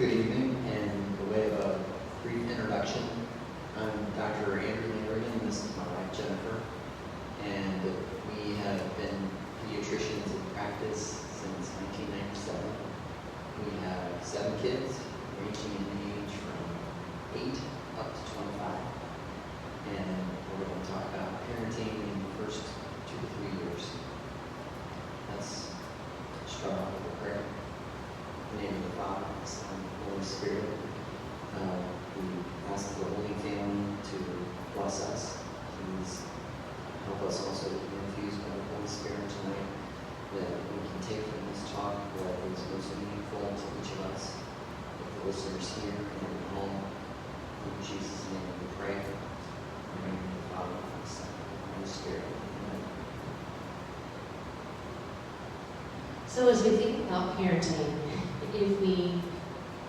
Good evening, and by way of a brief introduction, I'm Dr. Landrigan, and this is my wife Jennifer, and we have been pediatricians in practice since 1997. We have 7 kids, ranging in age from 8 up to 25, and we're going to talk about parenting in the first 2 to 3 years. Let's start off with a prayer. In the name of the Father, the Son, and the Holy Spirit. We ask the Holy Family to bless us. Please help us also to be infused by the Holy Spirit tonight, that we can take from this talk what is most meaningful to each of us, with the listeners here and at home. In Jesus' name we pray. In the name of the Father, the Son, and the Holy Spirit. Amen. So as we think about parenting, if we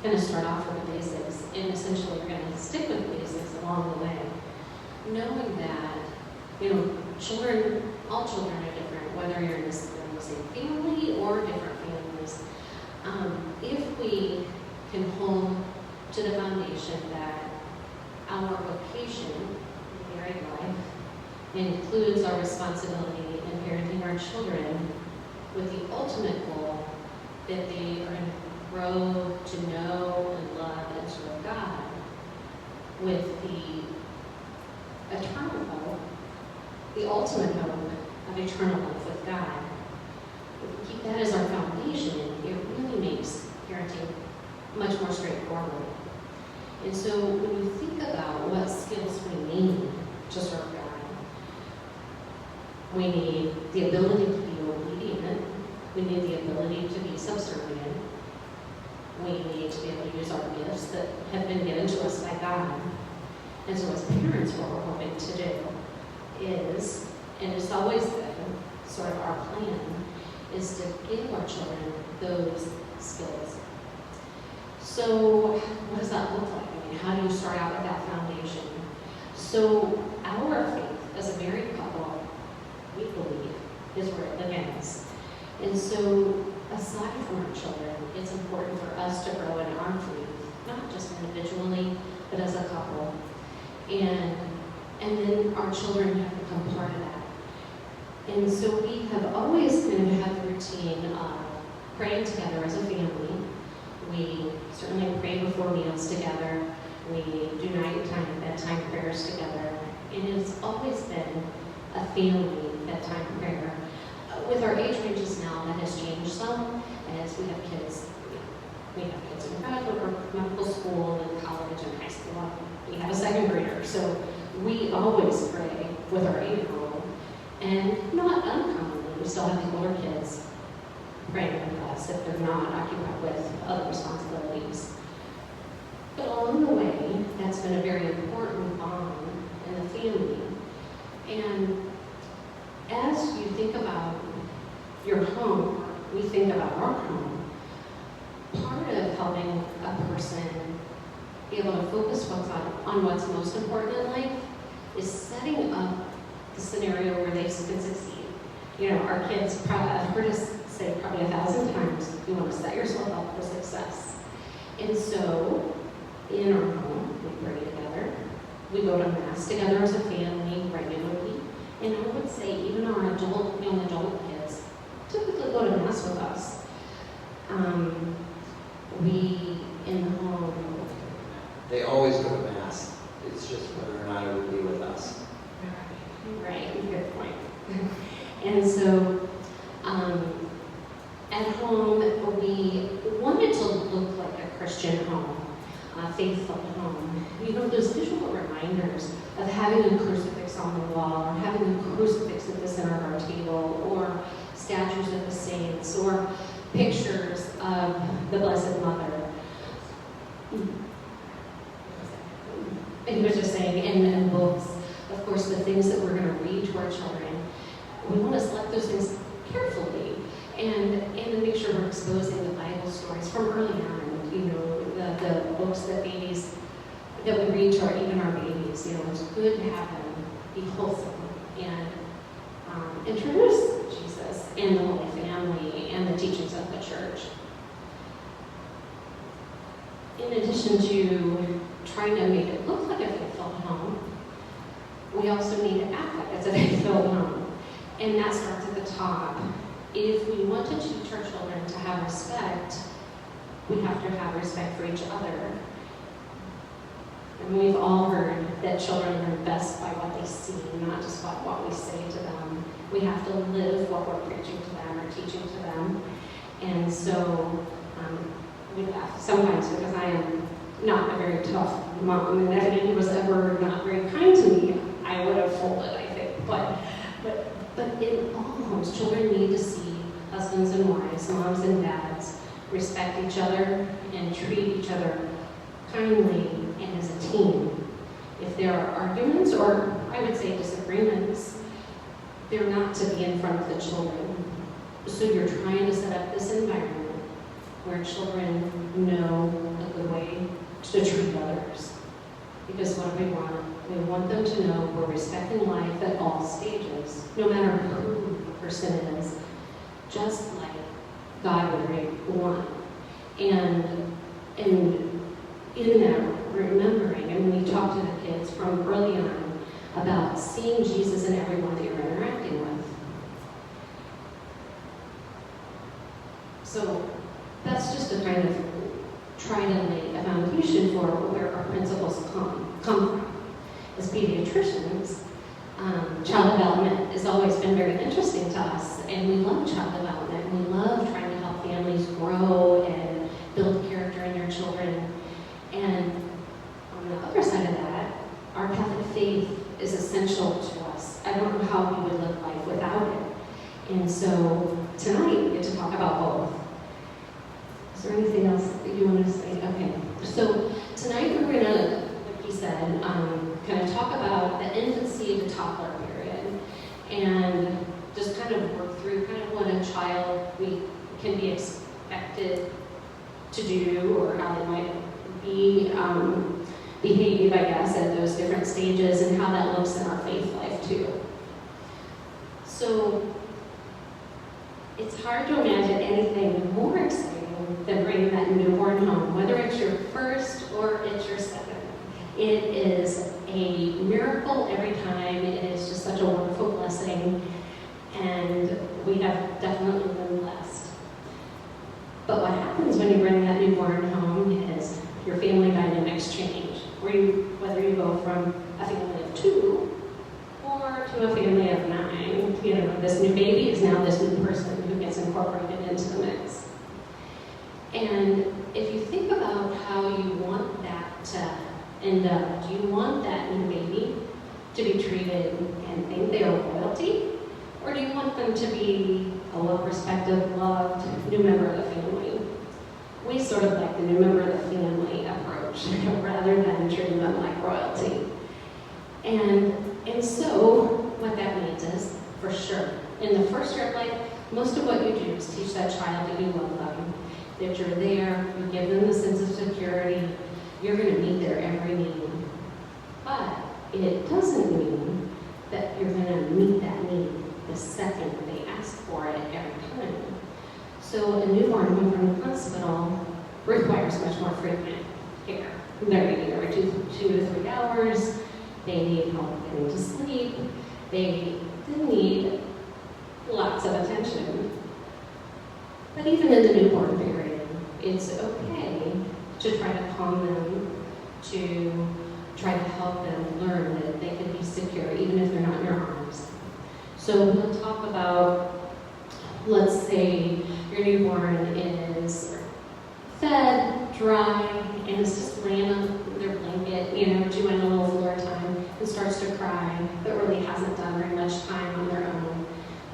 kind of start off with the basics, and essentially we're going to stick with the basics along the way, knowing that, children, all children are different, whether you're in the same family or different families. If we can hold to the foundation that our vocation in married life includes our responsibility in parenting our children with the ultimate goal that they are going to grow to know and love and serve God with the eternal hope, the ultimate hope of eternal life with God. If we keep that as our foundation, it really makes parenting much more straightforward. And so when you think about what skills we need to serve God, we need the ability to be obedient. We need the ability to be subservient. We need to be able to use our gifts that have been given to us by God. And so as parents, what we're hoping to do is, and it's always been sort of our plan, is to give our children those skills. So what does that look like? I mean, how do you start out with that foundation? So our faith as a married couple, we believe, is where it begins. And so aside from our children, it's important for us to grow in our faith, not just individually, but as a couple. And then our children have become part of that. And so we have always kind of had the routine of praying together as a family. We certainly pray before meals together. We do nighttime and bedtime prayers together. And it's always been a family bedtime prayer. With our age ranges now, that has changed some as we have kids. We have kids in graduate or medical school and college and high school. We have a 2nd grader. So we always pray with our 8-year-old. And not uncommonly, we still have the older kids praying with us if they're not occupied with other responsibilities. But along the way, that's been a very important bond in the family. And as you think about your home, we think about our home, part of helping a person be able to focus on what's most important in life is setting up the scenario where they can succeed. Our kids have heard us say probably 1,000 times, you want to set yourself up for success. And so, in our home, we pray together. We go to Mass together as a family regularly. And I would say even our young adult kids typically go to Mass with us. We, in the home... They always go to Mass. It's just whether or not it would be with us. Right, good point. And so, at home, we wanted to look like a Christian home, a faithful home. Those visual reminders of having a crucifix on the wall, or having a crucifix at the center of our table, or statues of the saints, or pictures of the Blessed Mother. And he was just saying, in books, of course, the things that we're going to read to our children, we want to select those things carefully and then make sure we're exposing the Bible stories from early on. The books that we read to even our babies. It's good to have them be wholesome and introduce Jesus and the Holy Family and the teachings of the church. in addition to trying to make it look like a faith-filled home, we also need to act like it's a faith-filled home. And that starts at the top. If we want to teach our children to have respect, we have to have respect for each other. And we've all heard that children learn best by what they see, not just by what we say to them. We have to live what we're preaching to them or teaching to them. And so we laugh sometimes because I am not a very tough mom, and if anybody was ever not very kind to me, I would have folded, I think. But in all homes, children need to see husbands and wives, moms and dads respect each other and treat each other kindly and as a team. If there are arguments, or I would say disagreements, they're not to be in front of the children. So you're trying to set up this environment where children know a good way to treat others. Because what do we want? We want them to know we're respecting life at all stages, no matter who the person is, just like God would want. And in that, remembering, and we talk to the kids from early on about seeing Jesus in everyone that you're interacting with. So that's just to kind of try to lay a foundation for where our principles come from. As pediatricians, child development has always been very interesting to us, and we love child development. We love trying to help families grow and build character in their children. And on the other side of that, our Catholic faith is essential to us. I don't know how we would live life without it. And so tonight we get to talk about both. Is there anything else that you want to say? Okay. So tonight we're going to, like he said, kind of talk about the infancy to toddler period and just kind of work through kind of what a child can be expected to do, or how they might be behave, I guess, at those different stages, and how that looks in our faith life too. So it's hard to imagine anything more exciting than bringing that newborn home, whether it's your first or it's your second. It is a miracle every time. It is just such a wonderful blessing, and we have definitely been blessed. But what happens when you bring that newborn home is your family dynamics change, whether you go from a family of 2 or to a family of 9. You know, this new baby is now this new person who gets incorporated into the mix. And if you think about how you want that to end up, do you want that new baby to be treated and think they are royalty? Or do you want them to be a well-respected, loved new member of the family? We sort of like the new member of the family approach rather than treating them like royalty. And so what that means is, for sure, in the first year of life, most of what you do is teach that child that you love them, that you're there, you give them the sense of security, you're going to meet their every need. But it doesn't mean that you're going to meet that need the second they ask for it every time. So a newborn home from the hospital requires much more frequent care. They're needed every 2 to 3 hours. They need help getting to sleep. They need lots of attention. But even in the newborn period, it's okay to try to calm them, to try to help them learn that they can be secure even if they're not in your arms. So we'll talk about, let's say your newborn is fed, dry, and is just laying on their blanket, doing a little floor time, and starts to cry, but really hasn't done very much time on their own.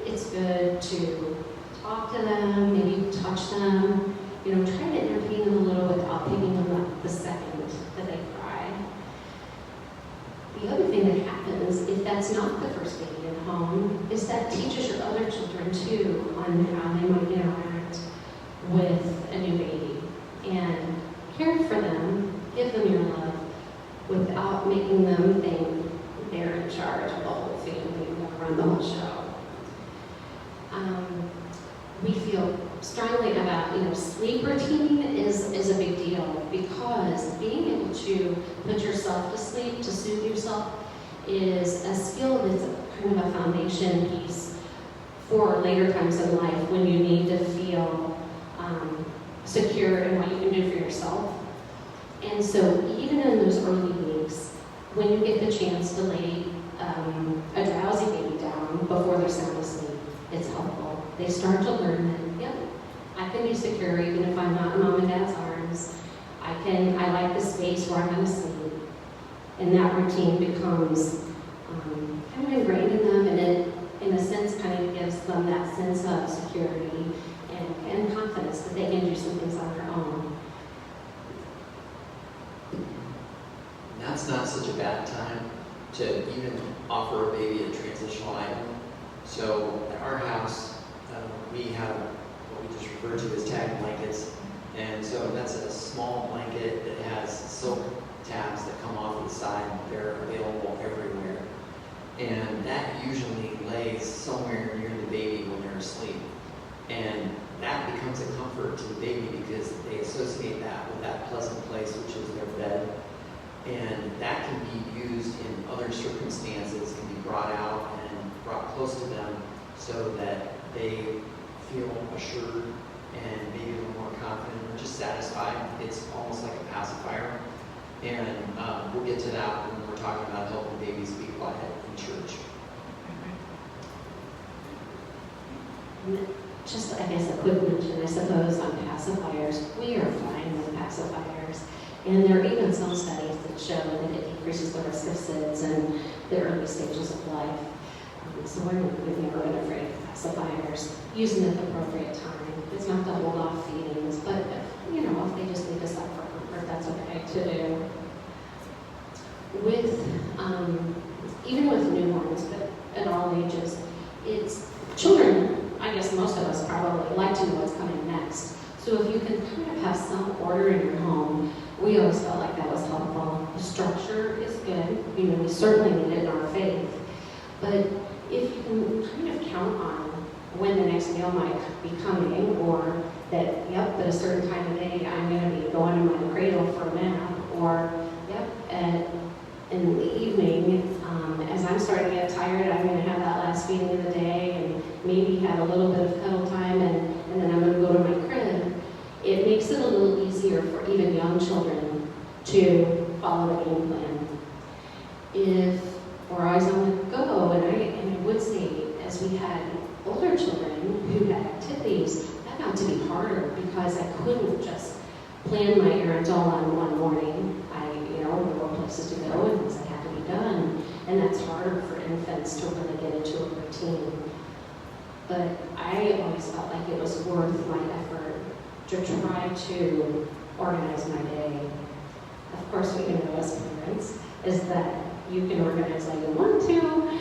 It's good to talk to them, maybe touch them, try to entertain them a little without picking them up the second that they cry. The other thing that happens, if that's not the first baby in the home, is that teaches your other children too on how they might interact with a new baby. And care for them, give them your love, without making them think they're in charge of the whole family and run the whole show. We feel strongly about sleep routine is a big deal, because being able to put yourself to sleep, to soothe yourself, is a skill that's kind of a foundation piece for later times in life when you need to feel secure in what you can do for yourself. And so even in those early weeks, when you get the chance to lay a drowsy baby down before they're sound asleep, it's helpful. They start to learn that, yep, I can be secure even if I'm not in mom and dad's arms. I like the space where I'm going to sleep. And that routine becomes kind of ingrained in them, and it, in a sense, kind of gives them that sense of security and confidence that they can do some things on their own. And that's not such a bad time to even offer a baby a transitional item. So at our house, we have what we just refer to as tag blankets. And so that's a small blanket that has silk tabs that come off the side. They're available everywhere. And that usually lays somewhere near the baby when they're asleep. And that becomes a comfort to the baby because they associate that with that pleasant place, which is their bed. And that can be used in other circumstances, can be brought out and brought close to them so that they feel assured and maybe a little more confident or just satisfied. It's almost like a pacifier. And we'll get to that when we're talking about helping babies be quiet in church. Just, I guess, a quick mention, I suppose, on pacifiers. We are fine with pacifiers. And there are even some studies that show that it decreases the risk of SIDS in the early stages of life. So we've never been afraid of pacifiers. Use them at the appropriate time. It's not to hold off feedings, but if they just leave us up for comfort, that's okay to do. With, even with newborns, but at all ages, it's children, I guess most of us probably like to know what's coming next. So if you can kind of have some order in your home, we always felt like that was helpful. The structure is good. We certainly need it in our faith. But if you can kind of count on when the next meal might be coming, or that, at a certain time of day, I'm going to be going in my cradle for a nap, or, in the evening, as I'm starting to get tired, I'm going to have that last feeding of the day, and maybe have a little bit of cuddle time, and then I'm going to go to my crib. It makes it a little easier for even young children to follow the game plan. If we're always on the go, and I would say, as we had older children who had activities, that got to be harder because I couldn't just plan my errands all on one morning. There were places to go and things that had to be done, and that's harder for infants to really get into a routine. But I always felt like it was worth my effort to try to organize my day. Of course, what you know as parents is that you can organize how you want to,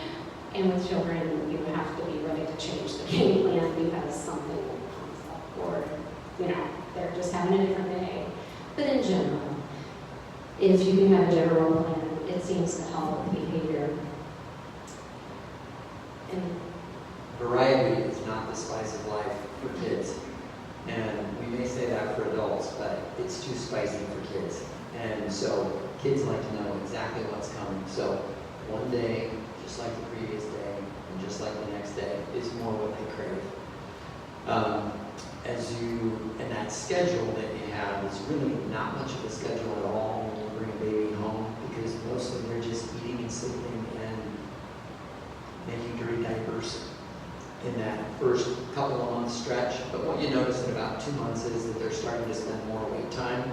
and with children, you have to be ready to change the game plan because something comes up, or they're just having a different day. But in general, if you can have a general plan, it seems to help with behavior. And variety is not the spice of life for kids. And we may say that for adults, but it's too spicy for kids. And so kids like to know exactly what's coming. So one day, just like the previous day, and just like the next day, is more what they crave. And that schedule that you have is really not much of a schedule at all when you bring a baby home, because most of them are just eating and sleeping and making dirty diapers in that first couple of months stretch. But what you notice in about 2 months is that they're starting to spend more wait time,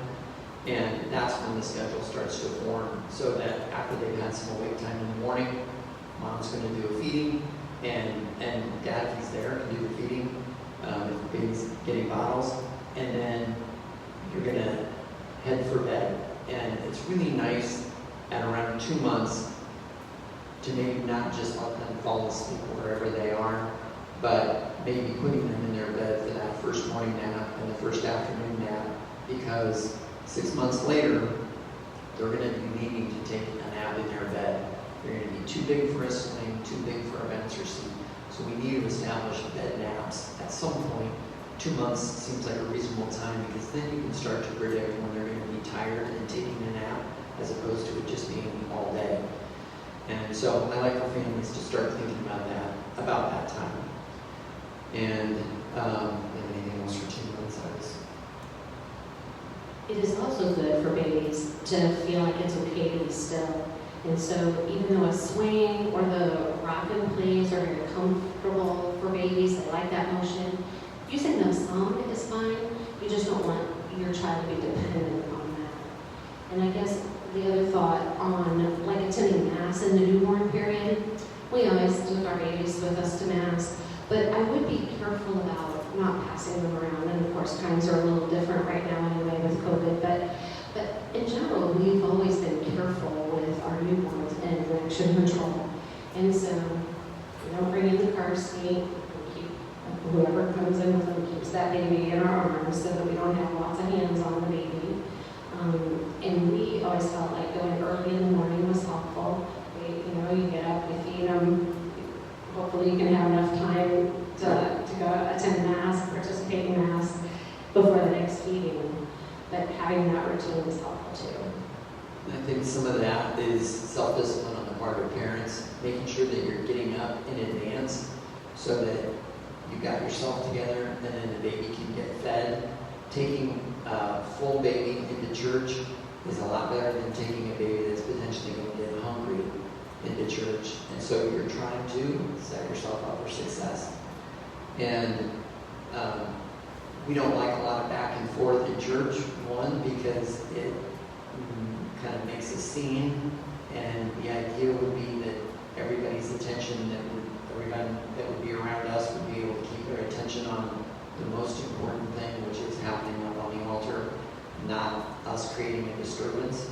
and that's when the schedule starts to form, so that after they've had some wait time in the morning, mom's going to do a feeding, and dad, if he's there, can do the feeding if the baby's getting bottles, and then you're going to head for bed. And it's really nice at around 2 months to maybe not just let them fall asleep wherever they are, but maybe putting them in their bed for that first morning nap and the first afternoon nap, because 6 months later, they're going to be needing to take a nap in their bed. They're going to be too big for a swing, too big for a bouncer seat. So we need to establish bed naps at some point 2 months seems like a reasonable time, because then you can start to predict when they're going to be tired and taking a nap, as opposed to it just being all day. And so I like for families to start thinking about that time. And anything else for 2 months? It is also good for babies to feel like it's okay to be still. And so even though a swing or the rock and plays are very comfortable for babies, they like that motion, using them some is fine. You just don't want your child to be dependent on that. And I guess the other thought on like attending Mass in the newborn period, we always took our babies with us to Mass, but I would be careful about not passing them around. And of course, times are a little different right now anyway with COVID, but in general, we've always been careful with our newborns and reaction control. And so we don't bring in the car seat. Whoever comes in with them keeps that baby in our arms so that we don't have lots of hands on the baby. And we always felt like going early in the morning was helpful. You get up, you feed them. Hopefully you can have enough time to go attend Mass, participate in Mass before the next feeding. But having that routine is helpful too. I think some of that is self-discipline on the part of parents, making sure that you're getting up in advance so that you got yourself together and then the baby can get fed. Taking a full baby into church is a lot better than taking a baby that's potentially going to get hungry into church. And so you're trying to set yourself up for success. And we don't like a lot of back and forth in church, one, because it kind of makes a scene, and the idea would be that everybody's attention, everybody that would be around us would be able to keep their attention on the most important thing, which is happening up on the altar, not us creating a disturbance,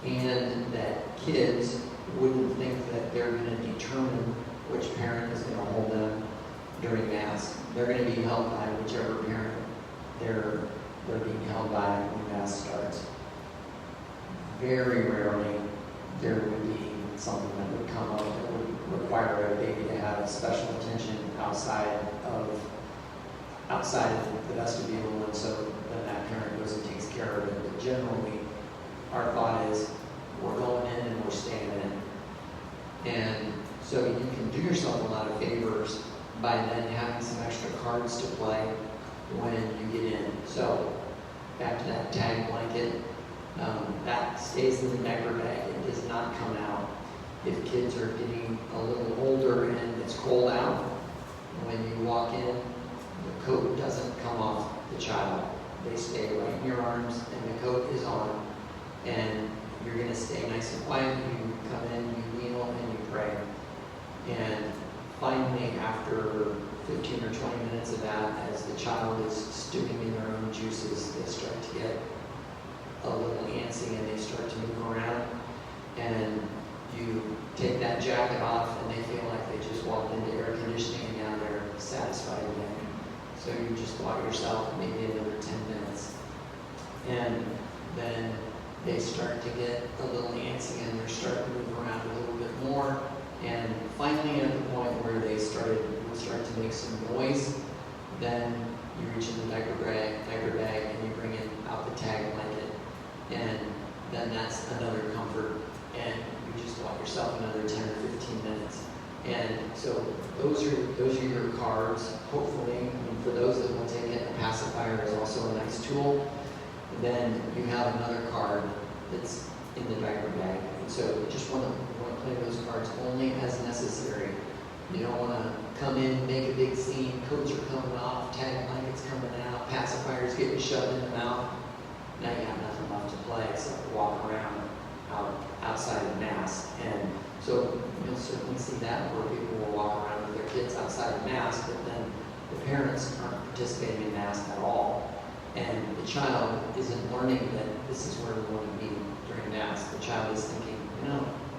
and that kids wouldn't think that they're going to determine which parent is going to hold them during Mass. They're going to be held by whichever parent they're being held by when Mass starts. Very rarely there would be something that would come up that would require a baby to have special attention outside of the vestibule, and so then that parent goes and takes care of it. But generally, our thought is we're going in and we're staying in. And so you can do yourself a lot of favors by then having some extra cards to play when you get in. So back to that tag blanket, that stays in the diaper bag. It does not come out. If kids are getting a little older and it's cold out, when you walk in, the coat doesn't come off the child. They stay right in your arms and the coat is on, and you're going to stay nice and quiet. You come in, you kneel, and you pray. And finally, after 15 or 20 minutes of that, as the child is stewing in their own juices, they start to get a little antsy and they start to move around. And you take that jacket off and they feel like they just walked into air conditioning and now they're satisfied again. So you just walk yourself maybe another 10 minutes. And then they start to get a little antsy and they're starting to move around a little bit more. And finally, at the point where they start to make some noise, then you reach in the diaper bag and you bring out the tag blanket. And then that's another comfort. And you just walk yourself another 10 or 15 minutes. And so those are your cards. Hopefully, I mean, for those that will take it, a pacifier is also a nice tool. And then you have another card that's in the diaper bag. And so you just want to play those cards only as necessary. You don't want to come in, make a big scene, coats are coming off, tag blankets coming out, pacifiers getting shoved in the mouth. Now you have nothing left to play except to walk around outside of Mass. And so you'll certainly see that where people will walk around with their kids outside of Mass, but then the parents aren't participating in Mass at all. And the child isn't learning that this is where we want to be during Mass. The child is thinking,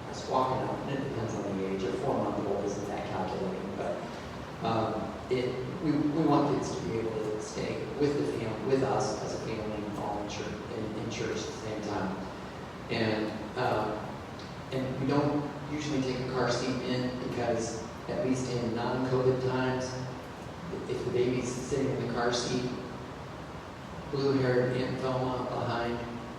it's walking up, and it depends on the age. A 4-month-old isn't that calculating, but we want kids to be able to stay with the family, with us as a family, all in church at the same time. And we don't usually take a car seat in because, at least in non-COVID times, if the baby's sitting in the car seat, blue-haired Aunt Thelma behind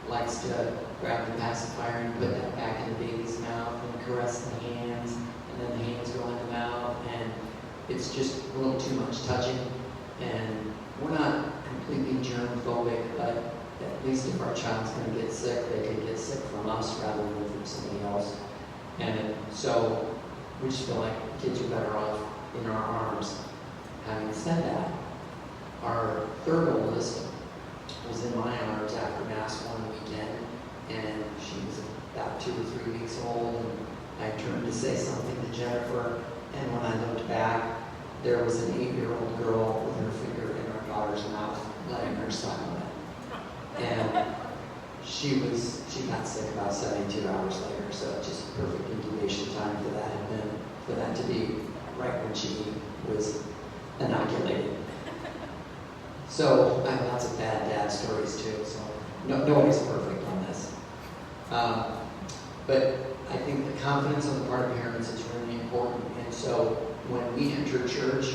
likes to grab the pacifier and put that back in the baby's mouth and caress the hands, and then the hands go in the mouth, and it's just a little too much touching. And we're not completely germ-phobic, but at least if our child's going to get sick, they could get sick from us rather than from somebody else. And so we just feel like kids are better off in our arms. Having said that, our third oldest was in my arms after Mass one weekend, and she was about 2 or 3 weeks old, and I turned to say something to Jennifer, and when I looked back, there was an 8-year-old girl with her finger in our daughter's mouth, letting her suck on it. And she got sick about 72 hours later, so just perfect incubation time for that had been, for that to be right when she was inoculated. So I have lots of bad dad stories too, so nobody's perfect on this. But I think the confidence on the part of parents is really important. And so when we enter church,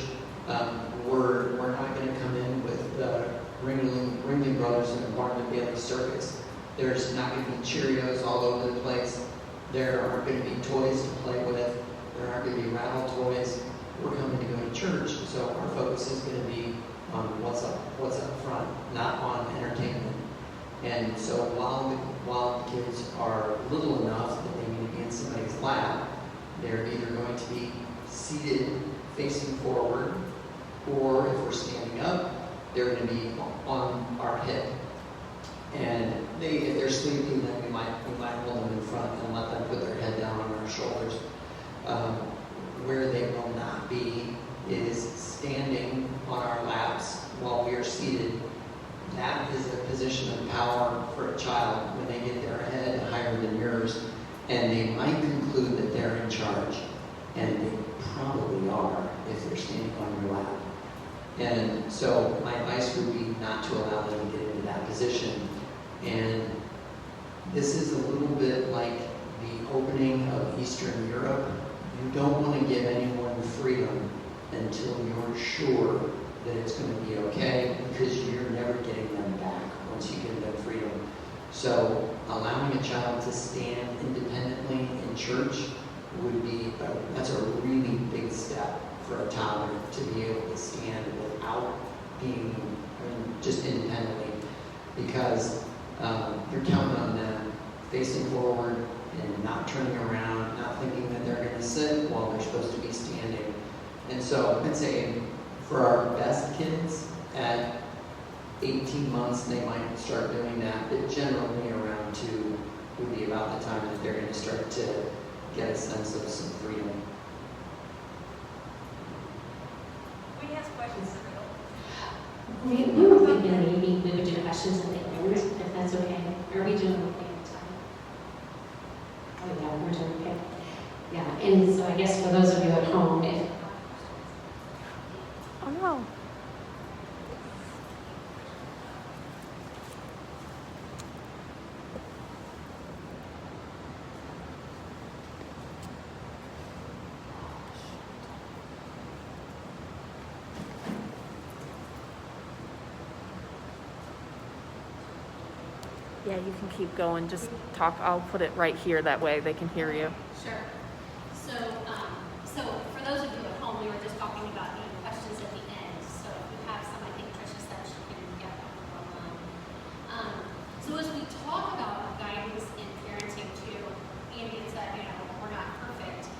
we're not going to come in with the Ringling Brothers and the Barnum Bailey Circus. There's not going to be Cheerios all over the place. There aren't going to be toys to play with. There aren't going to be rattle toys. We're coming to go to church, so our focus is going to be on what's up front, not on entertainment. And so while the kids are little enough that they need to be in somebody's lap, they're either going to be seated facing forward, or if we're standing up, they're going to be on our hip. And if they're sleepy, then we might hold them in front and let them put their head down on our shoulders. Where they will not be is standing on our laps while we are seated. That is a position of power for a child when they get their head higher than yours, and they might conclude that they're in charge, and they probably are if they're standing on your lap. And so my advice would be not to allow them to get into that position. And this is a little bit like the opening of Eastern Europe. You don't want to give anyone freedom until you're sure that it's going to be okay, because you're never getting them back once you give them freedom. So allowing a child to stand independently in church would be, that's a really big step for a toddler to be able to stand without being, just independently, because you're counting on them facing forward and not turning around, not thinking that they're going to sit while they're supposed to be standing. And so I'd say for our best kids, at 18 months, they might start doing that, but generally around 2 would be about the time that they're going to start to get a sense of some freedom. We ask questions. We were thinking maybe we would do questions at the end, if that's okay. Are we doing okay on time? Oh yeah, we're doing okay. Yeah, and so I guess for those of you at home, if Oh no. Yeah, you can keep going. Just talk. I'll put it right here. That way they can hear you. Sure. So for those of you at home, we were just talking about questions at the end. So if you have some, I think Tricia said she can get them online. So as we talk about guidance in parenting too, Andy had said, we're not perfect.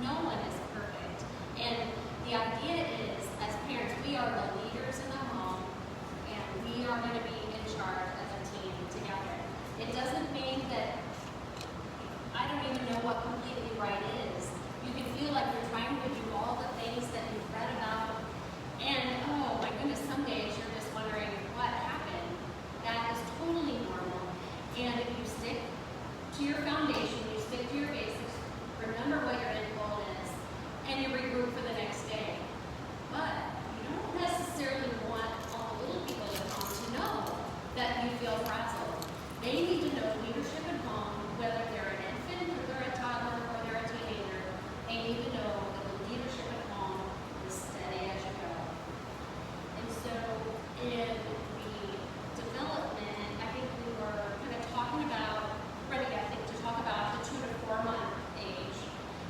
No one is perfect. And the idea is, as parents, we are the leaders in the home, and we are going to be in charge as a team together. It doesn't mean that I don't even know what completely right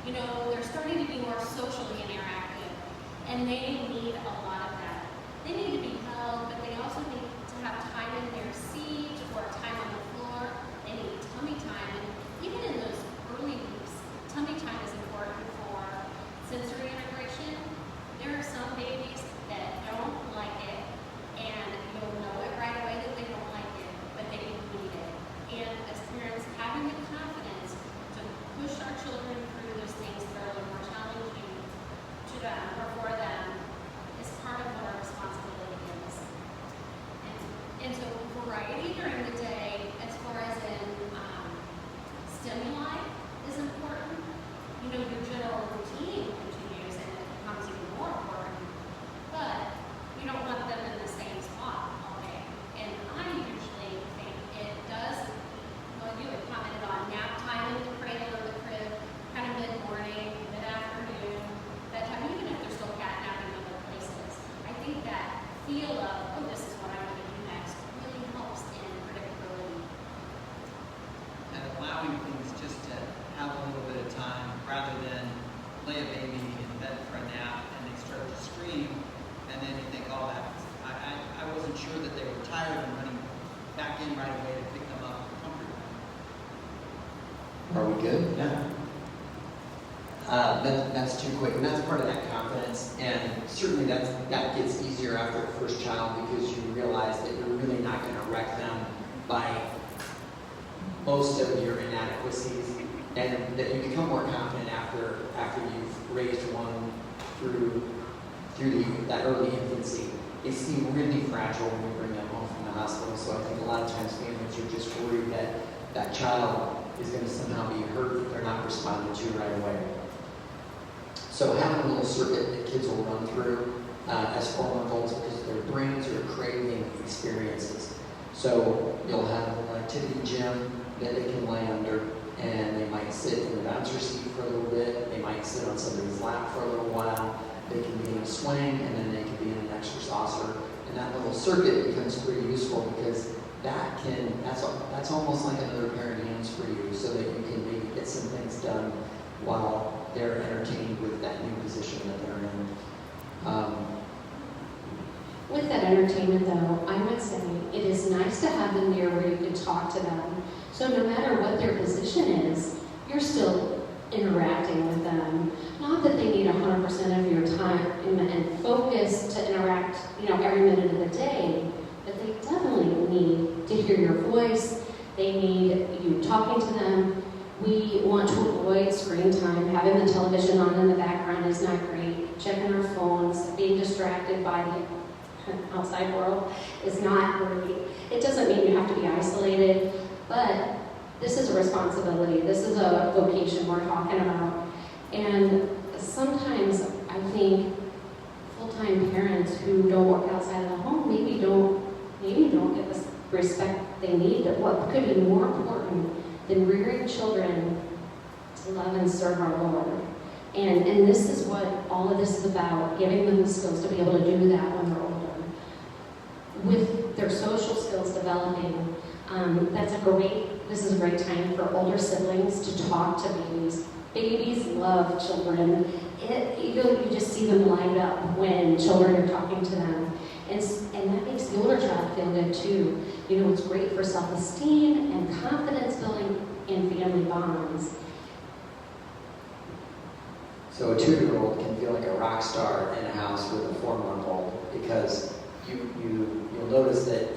You know, they're starting to be more socially interactive, and they need a lot of that. They need to be held, but they also need to have time in their seat or time on the floor. They need tummy time, and even in those early weeks, tummy time is important for sensory integration. There are some babies that don't like it, and you'll know it right away that they don't like it, but they need it. And as parents, having the confidence to push our children through those things that are a little more challenging to them or for them is part of what our responsibility is. And so variety during the day, as far as in stimuli, is important. You know, your general routine continues and it becomes even more important, but you don't want them in the same spot all day. And I usually think it does, well, you had commented on nap time in the cradle or the crib, kind of mid-morning, mid-afternoon, bedtime, even if they're still catnapping other places. I think that feel of, oh, this is what I'm going to do next, really helps in predictability. And allowing things just to have a little bit of time rather than lay a baby in bed for a nap and they start to scream and then you think, oh, I wasn't sure that they were tired and running back in right away to pick them up and comfort them. Are we good? Yeah. That's too quick, and that's part of that confidence. And certainly that gets easier after the first child because you realize that you're really not going to wreck them by most of your inadequacies, and that you become more confident after you've raised one through that early infancy. They seem really fragile when we bring them home from the hospital. So I think a lot of times families are just worried that that child is going to somehow be hurt if they're not responded to right away. So having a little circuit that kids will run through as 4-month-olds because their brains are craving experiences. So you'll have an activity gym that they can lay under, and they might sit in the bouncer seat for a little bit. They might sit on somebody's lap for a little while. They can be in a swing, and then they can be in an extra saucer. And that little circuit becomes pretty useful because that's almost like another pair of hands for you, so that you can maybe get some things done while they're entertained with that new position that they're in. With that entertainment though, I would say it is nice to have them there where you can talk to them. So no matter what their position is, you're still interacting with them. Not that they need 100% of your time and focus to interact, every minute of the day, but they definitely need to hear your voice. They need you talking to them. We want to avoid screen time. Having the television on in the background is not great. Checking our phones, being distracted by the outside world is not great. It doesn't mean you have to be isolated, but this is a responsibility. This is a vocation we're talking about. And sometimes I think full-time parents who don't work outside of the home maybe don't get the respect they need. That what could be more important than rearing children to love and serve our Lord. And this is what all of this is about, giving them the skills to be able to do that when they're older. With their social skills developing, this is a great time for older siblings to talk to babies. Babies love children. You just see them light up when children are talking to them. And that makes the older child feel good too. It's great for self-esteem and confidence building and family bonds. So a 2-year-old can feel like a rock star in a house with a 4-month-old because you'll notice that,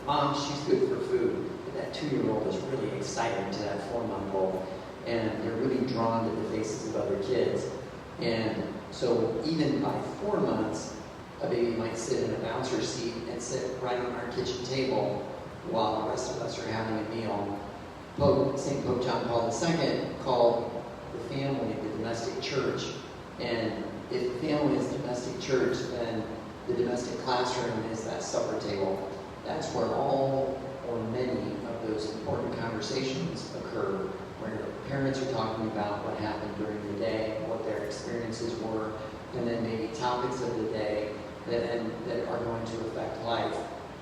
Mom, she's good for food, but that 2-year-old is really exciting to that 4-month-old, and they're really drawn to the faces of other kids. And so even by 4 months, a baby might sit in a bouncer seat and sit right on our kitchen table while the rest of us are having a meal. St. Pope John Paul II called the family the domestic church. And if the family is domestic church, then the domestic classroom is that supper table. That's where all or many of those important conversations occur, where parents are talking about what happened during the day, what their experiences were, and then maybe topics of the day that are going to affect life,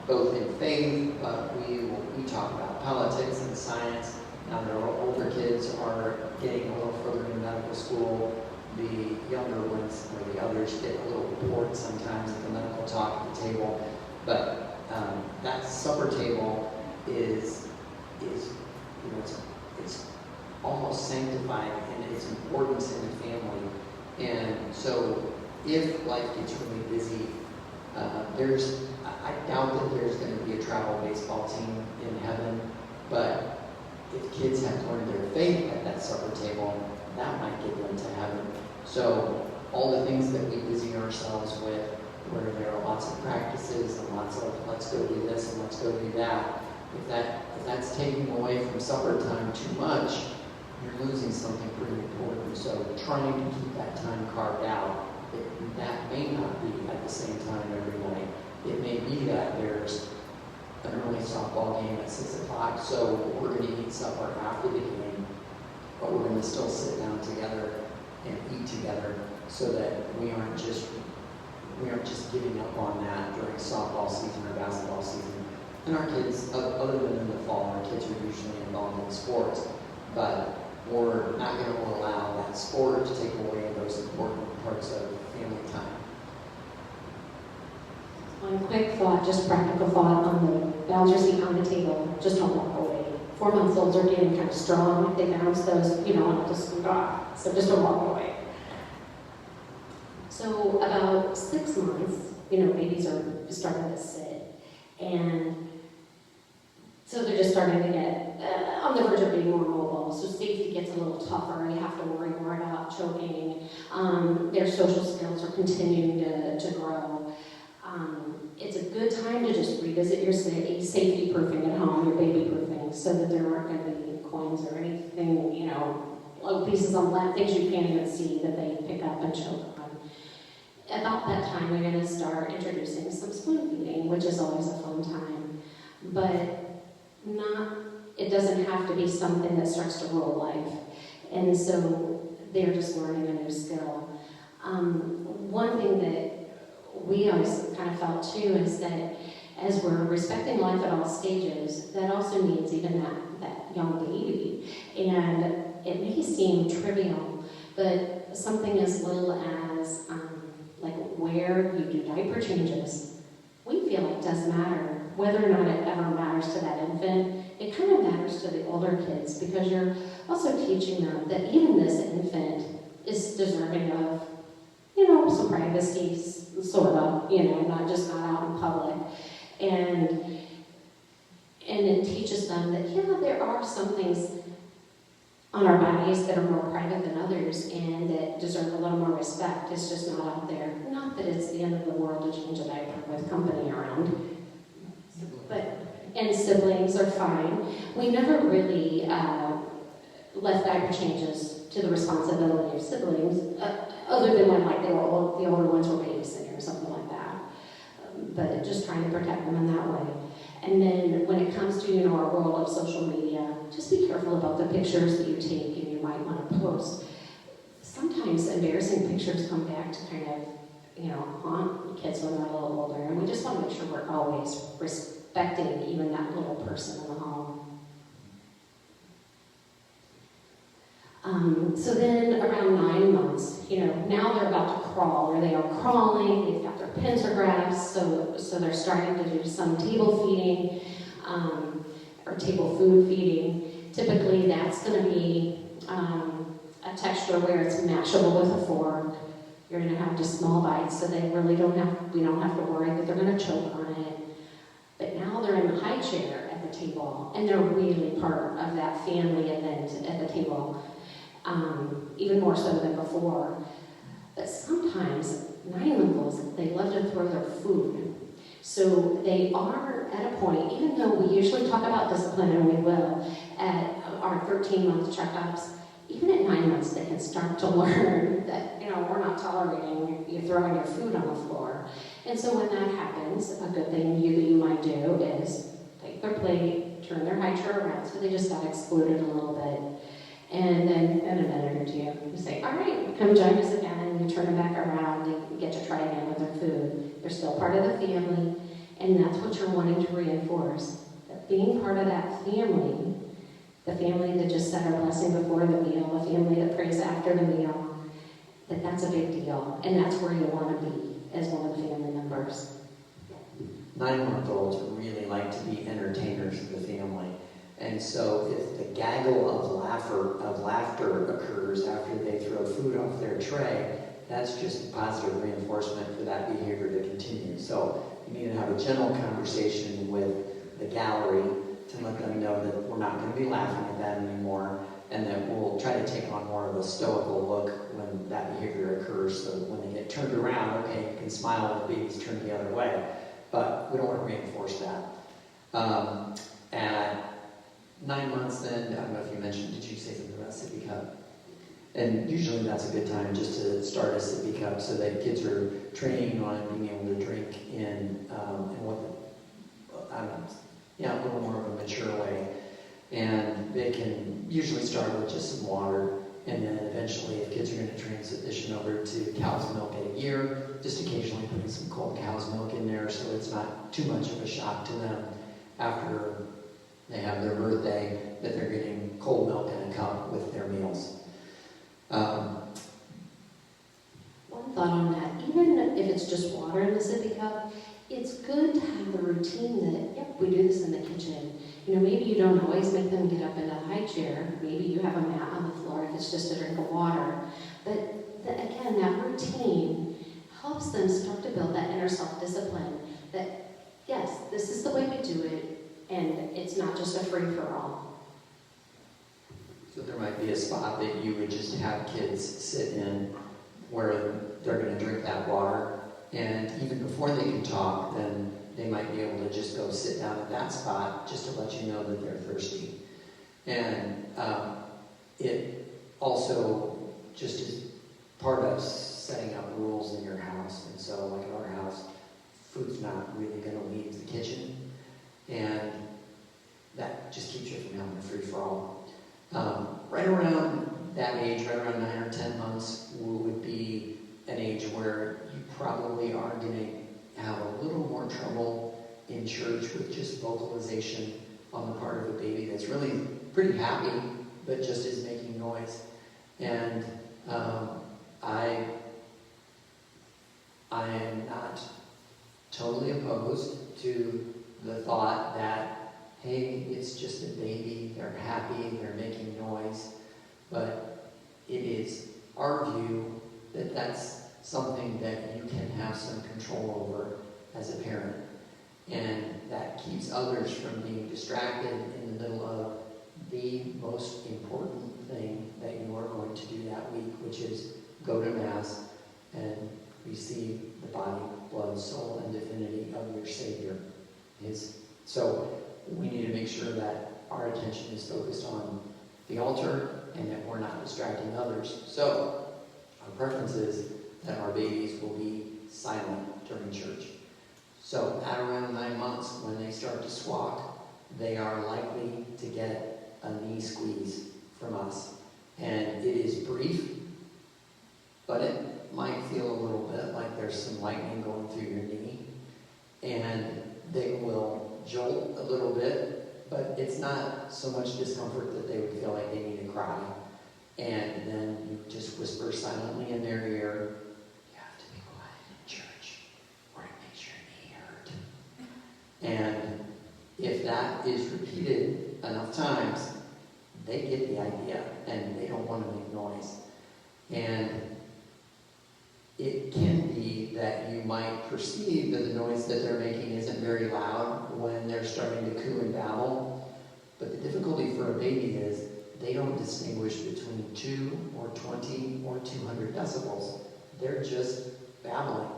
both in faith, but we talk about politics and science. Now their older kids are getting a little further into medical school, the younger ones or the others get a little bored sometimes at the medical talk at the table. But that supper table is it's almost sanctified in its importance in the family. And so if life gets really busy, I doubt that there's going to be a travel baseball team in heaven, but if kids have learned their faith at that supper table, that might get them to heaven. So all the things that we busy ourselves with, where there are lots of practices and lots of let's go do this and let's go do that, if that's taking away from supper time too much, you're losing something pretty important. So trying to keep that time carved out, that may not be at the same time every night. It may be that there's an early softball game at 6 o'clock, so we're going to eat supper after the game, but we're going to still sit down together and eat together so that we aren't just giving up on that during softball season or basketball season. And our kids, other than in the fall, our kids are usually involved in sports, but we're not going to allow that sport to take away those important parts of family time. One quick thought, just practical thought on the bouncer seat on the table, just don't walk away. 4-month-olds are getting kind of strong, they bounce those, and just scoot off, so just don't walk away. So about 6 months, babies are starting to sit, and so they're just starting to get on the verge of being more mobile, so safety gets a little tougher, you have to worry more about choking, their social skills are continuing to grow. It's a good time to just revisit your safety proofing at home, your baby proofing, so that there aren't going to be coins or anything, little pieces on land, things you can't even see that they pick up and choke on. About that time, we're going to start introducing some spoon feeding, which is always a fun time, but it doesn't have to be something that starts to rule life, and so they're just learning a new skill. One thing that we always kind of felt too is that as we're respecting life at all stages, that also means even that young baby. And it may seem trivial, but something as little as like where you do diaper changes, we feel like does matter. Whether or not it ever matters to that infant, it kind of matters to the older kids because you're also teaching them that even this infant is deserving of some privacy, sort of, not just not out in public. And it teaches them that, there are some things on our bodies that are more private than others and that deserve a little more respect. It's just not out there. Not that it's the end of the world to change a diaper with company around. And siblings are fine. We never really left diaper changes to the responsibility of siblings, other than when the older ones were babysitting or something like that. But just trying to protect them in that way. And then when it comes to our world of social media, just be careful about the pictures that you take and you might want to post. Sometimes embarrassing pictures come back to kind of haunt kids when they're a little older, and we just want to make sure we're always respecting even that little person in the home. So then around 9 months, now they're about to crawl, or they are crawling, they've got their pentographs, so they're starting to do some table feeding, or table food feeding. Typically that's going to be a texture where it's mashable with a fork. You're going to have just small bites, so we don't have to worry that they're going to choke on it. But now they're in the high chair at the table, and they're really part of that family event at the table. Even more so than before. But sometimes 9-month-olds, they love to throw their food. So they are at a point, even though we usually talk about discipline, and we will, at our 13-month checkups, even at 9 months, they can start to learn that, we're not tolerating you throwing your food on the floor. And so when that happens, a good thing you might do is take their plate, turn their high chair around so they just got excluded a little bit. And then in a minute or two, you say, all right, come join us again, and you turn them back around and you get to try again with their food. They're still part of the family, and that's what you're wanting to reinforce. That being part of that family, the family that just said our blessing before the meal, the family that prays after the meal, that's a big deal. And that's where you want to be as one of the family members. 9-month-olds really like to be entertainers of the family. And so if the gaggle of laughter occurs after they throw food off their tray, that's just positive reinforcement for that behavior to continue. So you need to have a gentle conversation with the gallery to let them know that we're not going to be laughing at that anymore, and that we'll try to take on more of a stoical look when that behavior occurs, so that when they get turned around, okay, you can smile when the baby's turned the other way, but we don't want to reinforce that. At 9 months then, I don't know if you mentioned, did you say something about sippy cup? And usually that's a good time just to start a sippy cup so that kids are training on being able to drink in what a little more of a mature way. And they can usually start with just some water, and then eventually if kids are going to transition over to cow's milk at a year, just occasionally putting some cold cow's milk in there so it's not too much of a shock to them after they have their birthday that they're getting cold milk in a cup with their meals. One thought on that, even if it's just water in the sippy cup, it's good to have the routine that, yep, we do this in the kitchen. You know, maybe you don't always make them get up into the high chair. Maybe you have a mat on the floor if it's just a drink of water. But again, that routine helps them start to build that inner self-discipline that, yes, this is the way we do it, and it's not just a free-for-all. So there might be a spot that you would just have kids sit in where they're going to drink that water, and even before they can talk, then they might be able to just go sit down at that spot just to let you know that they're thirsty. And it also just is part of setting up rules in your house. And so, like in our house, food's not really going to leave the kitchen, and that just keeps you from having a free-for-all. Right around that age, right around 9 or 10 months, would be an age where you probably are going to have a little more trouble in church with just vocalization on the part of a baby that's really pretty happy, but just is making noise. And I am not totally opposed to the thought that, hey, it's just a baby, they're happy, they're making noise, but it is our view that that's something that you can have some control over as a parent, and that keeps others from being distracted in the middle of the most important thing that you are going to do that week, which is go to Mass and receive the body, blood, soul, and divinity of your Savior. So we need to make sure that our attention is focused on the altar and that we're not distracting others. So our preference is that our babies will be silent during church. So at around 9 months, when they start to squawk, they are likely to get a knee squeeze from us. And it is brief, but it might feel a little bit like there's some lightning going through your knee. And they will jolt a little bit, but it's not so much discomfort that they would feel like they need to cry. And then you just whisper silently in their ear, "You have to be quiet in church, or it makes your knee hurt." And if that is repeated enough times, they get the idea, and they don't want to make noise. And it can be that you might perceive that the noise that they're making isn't very loud when they're starting to coo and babble. But the difficulty for a baby is they don't distinguish between 2 or 20 or 200 decibels. They're just babbling.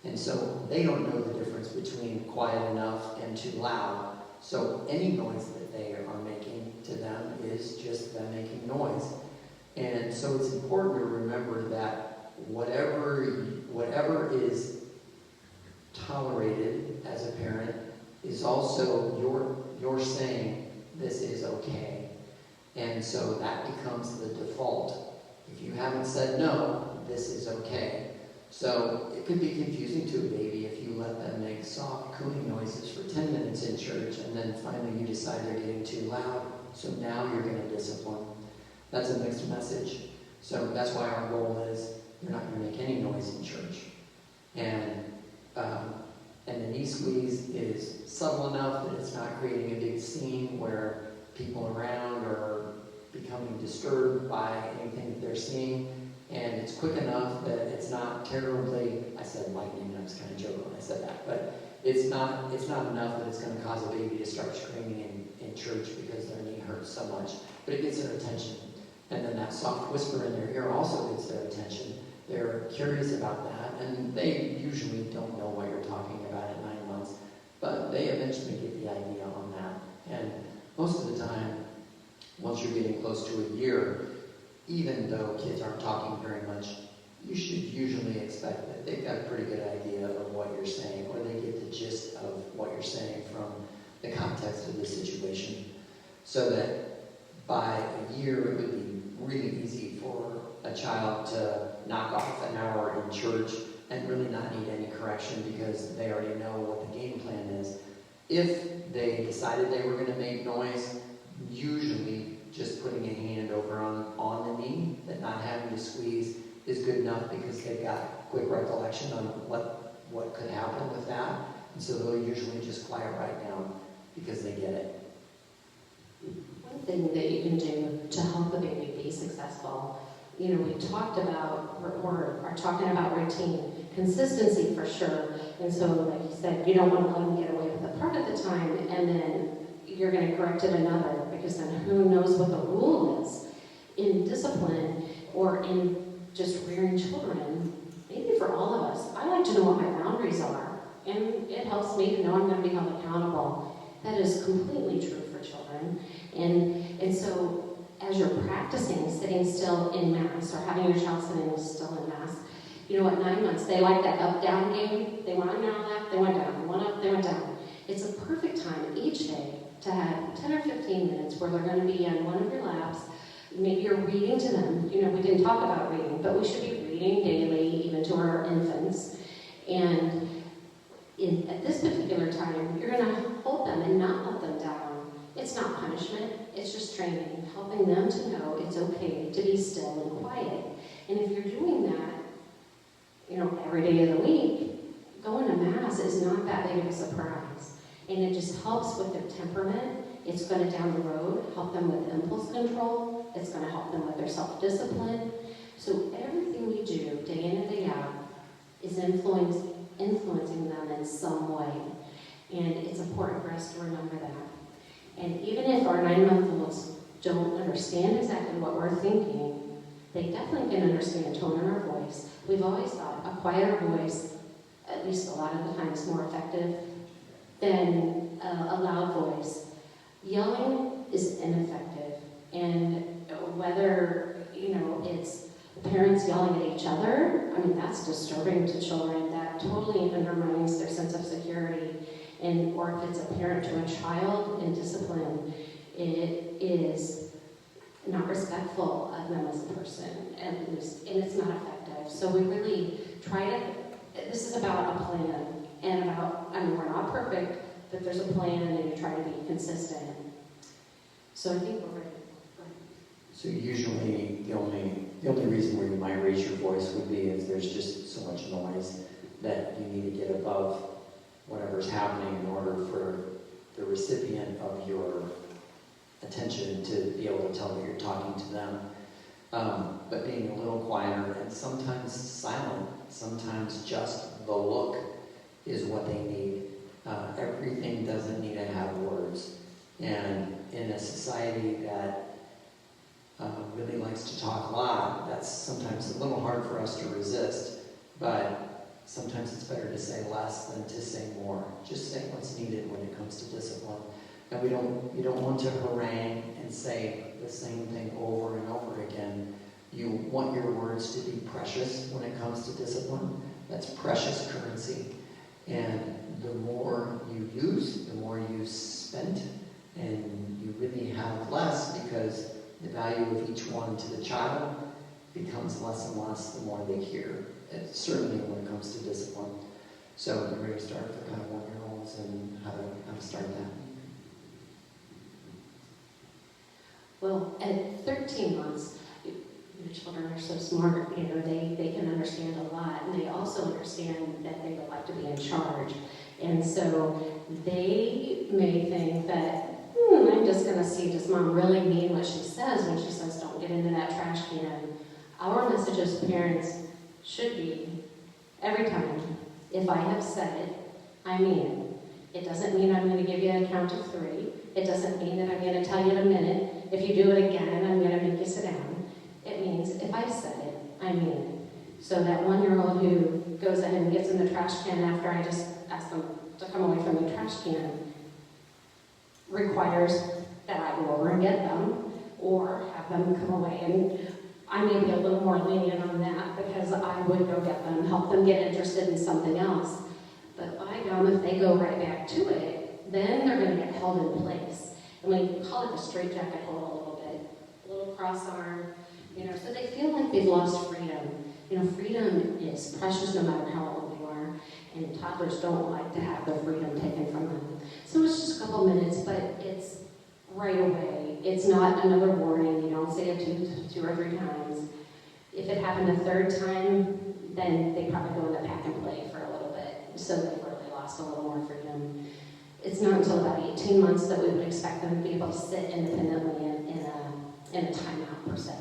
And so they don't know the difference between quiet enough and too loud. So any noise that they are making to them is just them making noise. And so it's important to remember that whatever is tolerated as a parent is also your saying this is okay. And so that becomes the default. If you haven't said no, this is okay. So it could be confusing to a baby if you let them make soft cooing noises for 10 minutes in church and then finally you decide they're getting too loud so now you're going to discipline. That's a mixed message. So that's why our goal is you're not going to make any noise in church. And the knee squeeze is subtle enough that it's not creating a big scene where people around are becoming disturbed by anything that they're seeing. And it's quick enough that it's not terribly, I said lightning, and I was kind of joking when I said that, but it's not enough that it's going to cause a baby to start screaming in church because their knee hurts so much. But it gets their attention. And then that soft whisper in their ear also gets their attention. They're curious about that, and they usually don't know what you're talking about at 9 months, but they eventually get the idea on that. And most of the time, once you're getting close to a year, even though kids aren't talking very much, you should usually expect that they've got a pretty good idea of what you're saying, or they get the gist of what you're saying from the context of the situation. So that by a year, it would be really easy for a child to knock off an hour in church and really not need any correction because they already know what the game plan is. If they decided they were going to make noise, usually just putting a hand over on the knee, that not having to squeeze, is good enough because they've got quick recollection on what could happen with that. And so they'll usually just quiet right down because they get it. One thing that you can do to help a baby be successful, we talked about, or are talking about routine, consistency for sure. And so, like you said, you don't want to let them get away with a part of the time, and then you're going to correct it another, because then who knows what the rule is in discipline or in just rearing children. Maybe for all of us, I like to know what my boundaries are, and it helps me to know I'm going to be held accountable. That is completely true for children. And so as you're practicing sitting still in Mass, or having your child sitting still in Mass, at 9 months, they like that up-down game. They went on left, they went down. They went up, they went down. It's a perfect time each day to have 10 or 15 minutes where they're going to be on one of your laps. Maybe you're reading to them. We didn't talk about reading, but we should be reading daily, even to our infants. And at this particular time, you're going to hold them and not let them down. It's not punishment, it's just training, helping them to know it's okay to be still and quiet. And if you're doing that, every day of the week, going to Mass is not that big of a surprise. And it just helps with their temperament. It's going to, down the road, help them with impulse control. It's going to help them with their self-discipline. So everything we do, day in and day out, is influencing them in some way. And it's important for us to remember that. And even if our 9-month-olds don't understand exactly what we're thinking, they definitely can understand tone in our voice. We've always thought a quieter voice, at least a lot of the time, is more effective than a loud voice. Yelling is ineffective. And whether, it's parents yelling at each other, that's disturbing to children. That totally undermines their sense of security. Or if it's a parent to a child in discipline, it is not respectful of them as a person, at least, and it's not effective. So we really try to, this is about a plan, and about, we're not perfect, but there's a plan, and you try to be consistent. So I think we're ready. So usually the only reason where you might raise your voice would be if there's just so much noise that you need to get above whatever's happening in order for the recipient of your attention to be able to tell that you're talking to them. But being a little quieter and sometimes silent, sometimes just the look is what they need. Everything doesn't need to have words. And in a society that really likes to talk a lot, that's sometimes a little hard for us to resist. But sometimes it's better to say less than to say more. Just say what's needed when it comes to discipline. And you don't want to harangue and say the same thing over and over again. You want your words to be precious when it comes to discipline. That's precious currency. And the more you use, the more you spend, and you really have less because the value of each one to the child becomes less and less the more they hear. Certainly when it comes to discipline. So we're going to start for kind of 1-year-olds and how to start that. Well, at 13 months, your children are so smart, you know, they can understand a lot, and they also understand that they would like to be in charge. And so they may think that, I'm just going to see, does mom really mean what she says when she says don't get into that trash can? Our message as parents should be, every time, if I have said it, I mean it. It doesn't mean I'm going to give you a count of 3. It doesn't mean that I'm going to tell you in a minute. If you do it again, I'm going to make you sit down. It means if I said it, I mean it. So that 1-year-old who goes ahead and gets in the trash can after I just ask them to come away from the trash can requires that I go over and get them or have them come away. And I may be a little more lenient on that because I would go get them, help them get interested in something else. But by gum, if they go right back to it, then they're going to get held in place. And we call it the straitjacket hold a little bit, a little cross arm, you know, so they feel like they've lost freedom. You know, freedom is precious no matter how old you are, and toddlers don't like to have their freedom taken from them. So it's just a couple minutes, but it's right away. It's not another warning. You don't say it two or 3 times. If it happened a 3rd time, then they probably go in the pack and play for a little bit, so they've really lost a little more freedom. It's not until about 18 months that we would expect them to be able to sit independently in a timeout per se.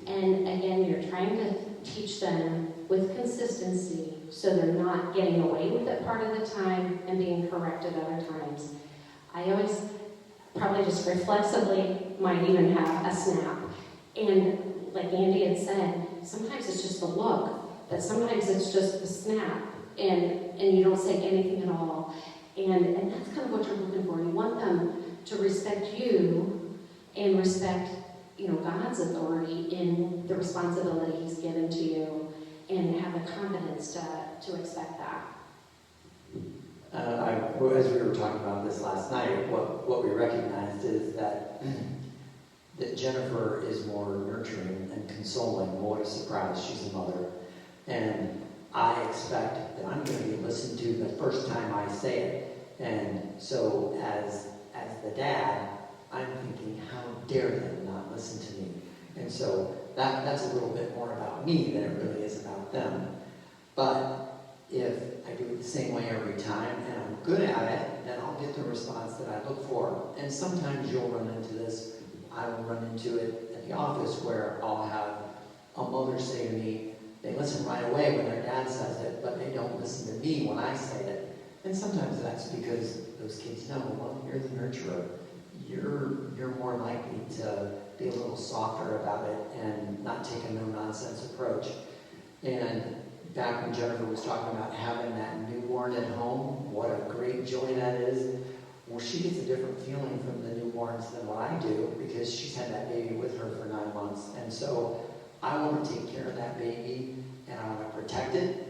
And again, you're trying to teach them with consistency so they're not getting away with it part of the time and being corrected other times. I always probably just reflexively might even have a snap. And like Andy had said, sometimes it's just the look, but sometimes it's just the snap and you don't say anything at all. And that's kind of what you're looking for. You want them to respect you and respect, you know, God's authority in the responsibility He's given to you, and have the confidence to expect that. As we were talking about this last night, what we recognized is that Jennifer is more nurturing and consoling. Well, what a surprise! She's a mother, and I expect that I'm going to be listened to the first time I say it. And so, as the dad, I'm thinking, how dare them not listen to me? And so that's a little bit more about me than it really is about them. But if I do it the same way every time and I'm good at it, then I'll get the response that I look for. And sometimes you'll run into this. I will run into it at the office where I'll have a mother say to me, they listen right away when their dad says it, but they don't listen to me when I say it. And sometimes that's because those kids know, well, you're the nurturer. You're more likely to be a little softer about it and not take a no-nonsense approach. And back when Jennifer was talking about having that newborn at home, what a great joy that is. Well, she gets a different feeling from the newborns than what I do because she's had that baby with her for 9 months. And so I want to take care of that baby and I want to protect it.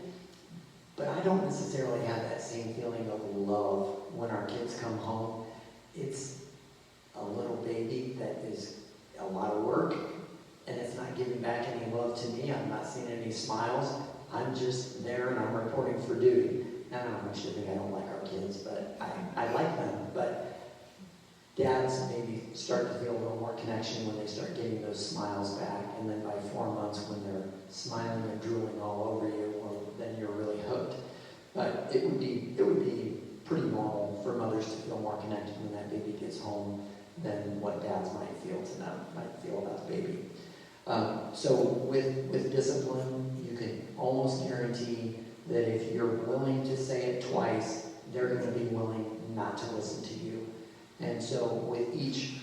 But I don't necessarily have that same feeling of love when our kids come home. It's a little baby that is a lot of work, and it's not giving back any love to me. I'm not seeing any smiles. I'm just there and I'm reporting for duty. And I don't want you to think I don't like our kids, but I like them. But dads maybe start to feel a little more connection when they start getting those smiles back. And then by 4 months, when they're smiling and drooling all over you, well, then you're really hooked. But it would be pretty normal for mothers to feel more connected when that baby gets home than what dads might feel about the baby. So with discipline, you can almost guarantee that if you're willing to say it twice, they're going to be willing not to listen to you. And so with each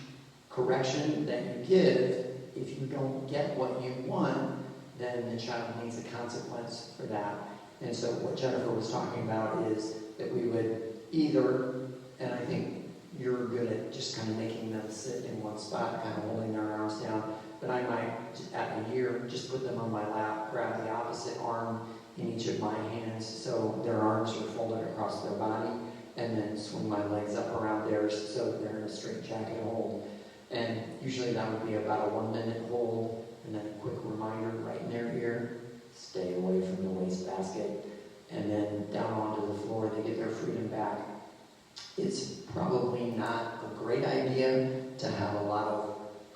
correction that you give, if you don't get what you want, then the child needs a consequence for that. And so what Jennifer was talking about is that we would either, and I think you're good at just kind of making them sit in one spot, kind of holding their arms down, but I might, at a year, just put them on my lap, grab the opposite arm in each of my hands so their arms are folded across their body, and then swing my legs up around theirs so they're in a straight jacket hold. And usually that would be about a 1 minute hold, and then a quick reminder right in their ear, stay away from the wastebasket, and then down onto the floor, they get their freedom back. It's probably not a great idea to have a lot of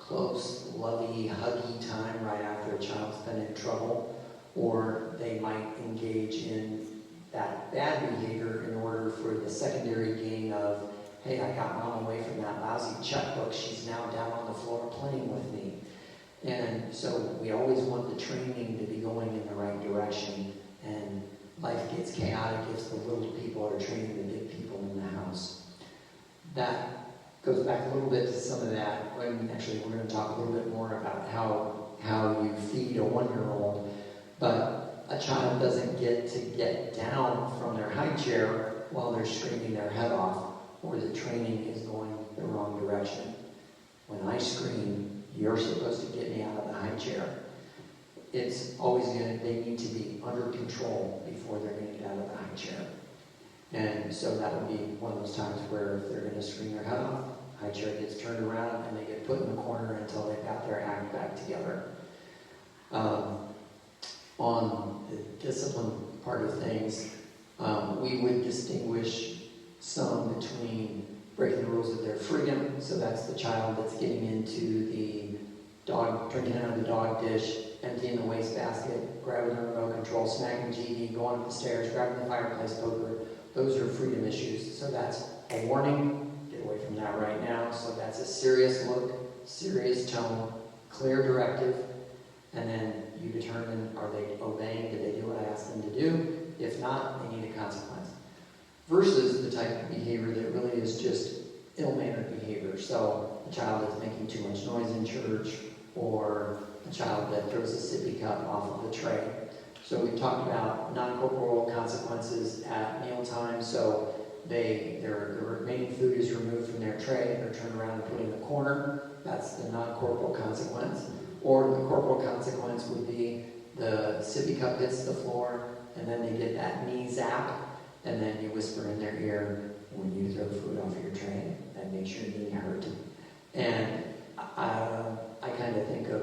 close, lovey, huggy time right after a child's been in trouble, or they might engage in that bad behavior in order for the secondary gain of, hey, I got mom away from that lousy checkbook, she's now down on the floor playing with me. And so we always want the training to be going in the right direction, and life gets chaotic if the little people are training the big people in the house. That goes back a little bit to some of that, when actually we're going to talk a little bit more about how you feed a 1-year-old, but a child doesn't get down from their high chair while they're screaming their head off, or the training is going the wrong direction. When I scream, you're supposed to get me out of the high chair. It's always they need to be under control before they're going to get out of the high chair. And so that would be one of those times where if they're going to scream their head off, high chair gets turned around and they get put in the corner until they've got their act back together. On the discipline part of things, we would distinguish some between breaking the rules of their freedom, so that's the child that's getting into the dog, drinking out of the dog dish, emptying the wastebasket, grabbing the remote control, smacking TV, going up the stairs, grabbing the fireplace poker. Those are freedom issues. So that's a warning, get away from that right now. So that's a serious look, serious tone, clear directive, and then you determine, are they obeying? Did they do what I asked them to do? If not, they need a consequence. Versus the type of behavior that really is just ill-mannered behavior. So a child that's making too much noise in church, or a child that throws a sippy cup off of the tray. So we talked about non-corporal consequences at mealtime. So their remaining food is removed from their tray, they're turned around and put in the corner. That's the non-corporal consequence. Or the corporal consequence would be the sippy cup hits the floor, and then they get that knee zap, and then you whisper in their ear, when you throw food off your tray, that makes your knee hurt. And I kind of think of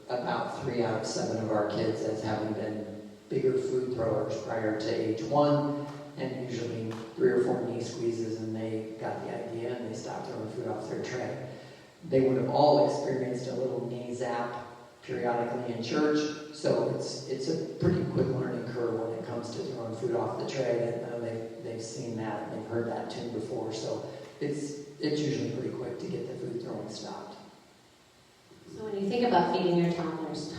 about 3 out of 7 of our kids as having been bigger food throwers prior to age 1, and usually 3 or 4 knee squeezes and they got the idea and they stopped throwing food off their tray. They would have all experienced a little knee zap periodically in church, so it's a pretty quick learning curve when it comes to throwing food off the tray. They've seen that, they've heard that tune before, so it's usually pretty quick to get the food throwing stopped. So when you think about feeding your toddlers,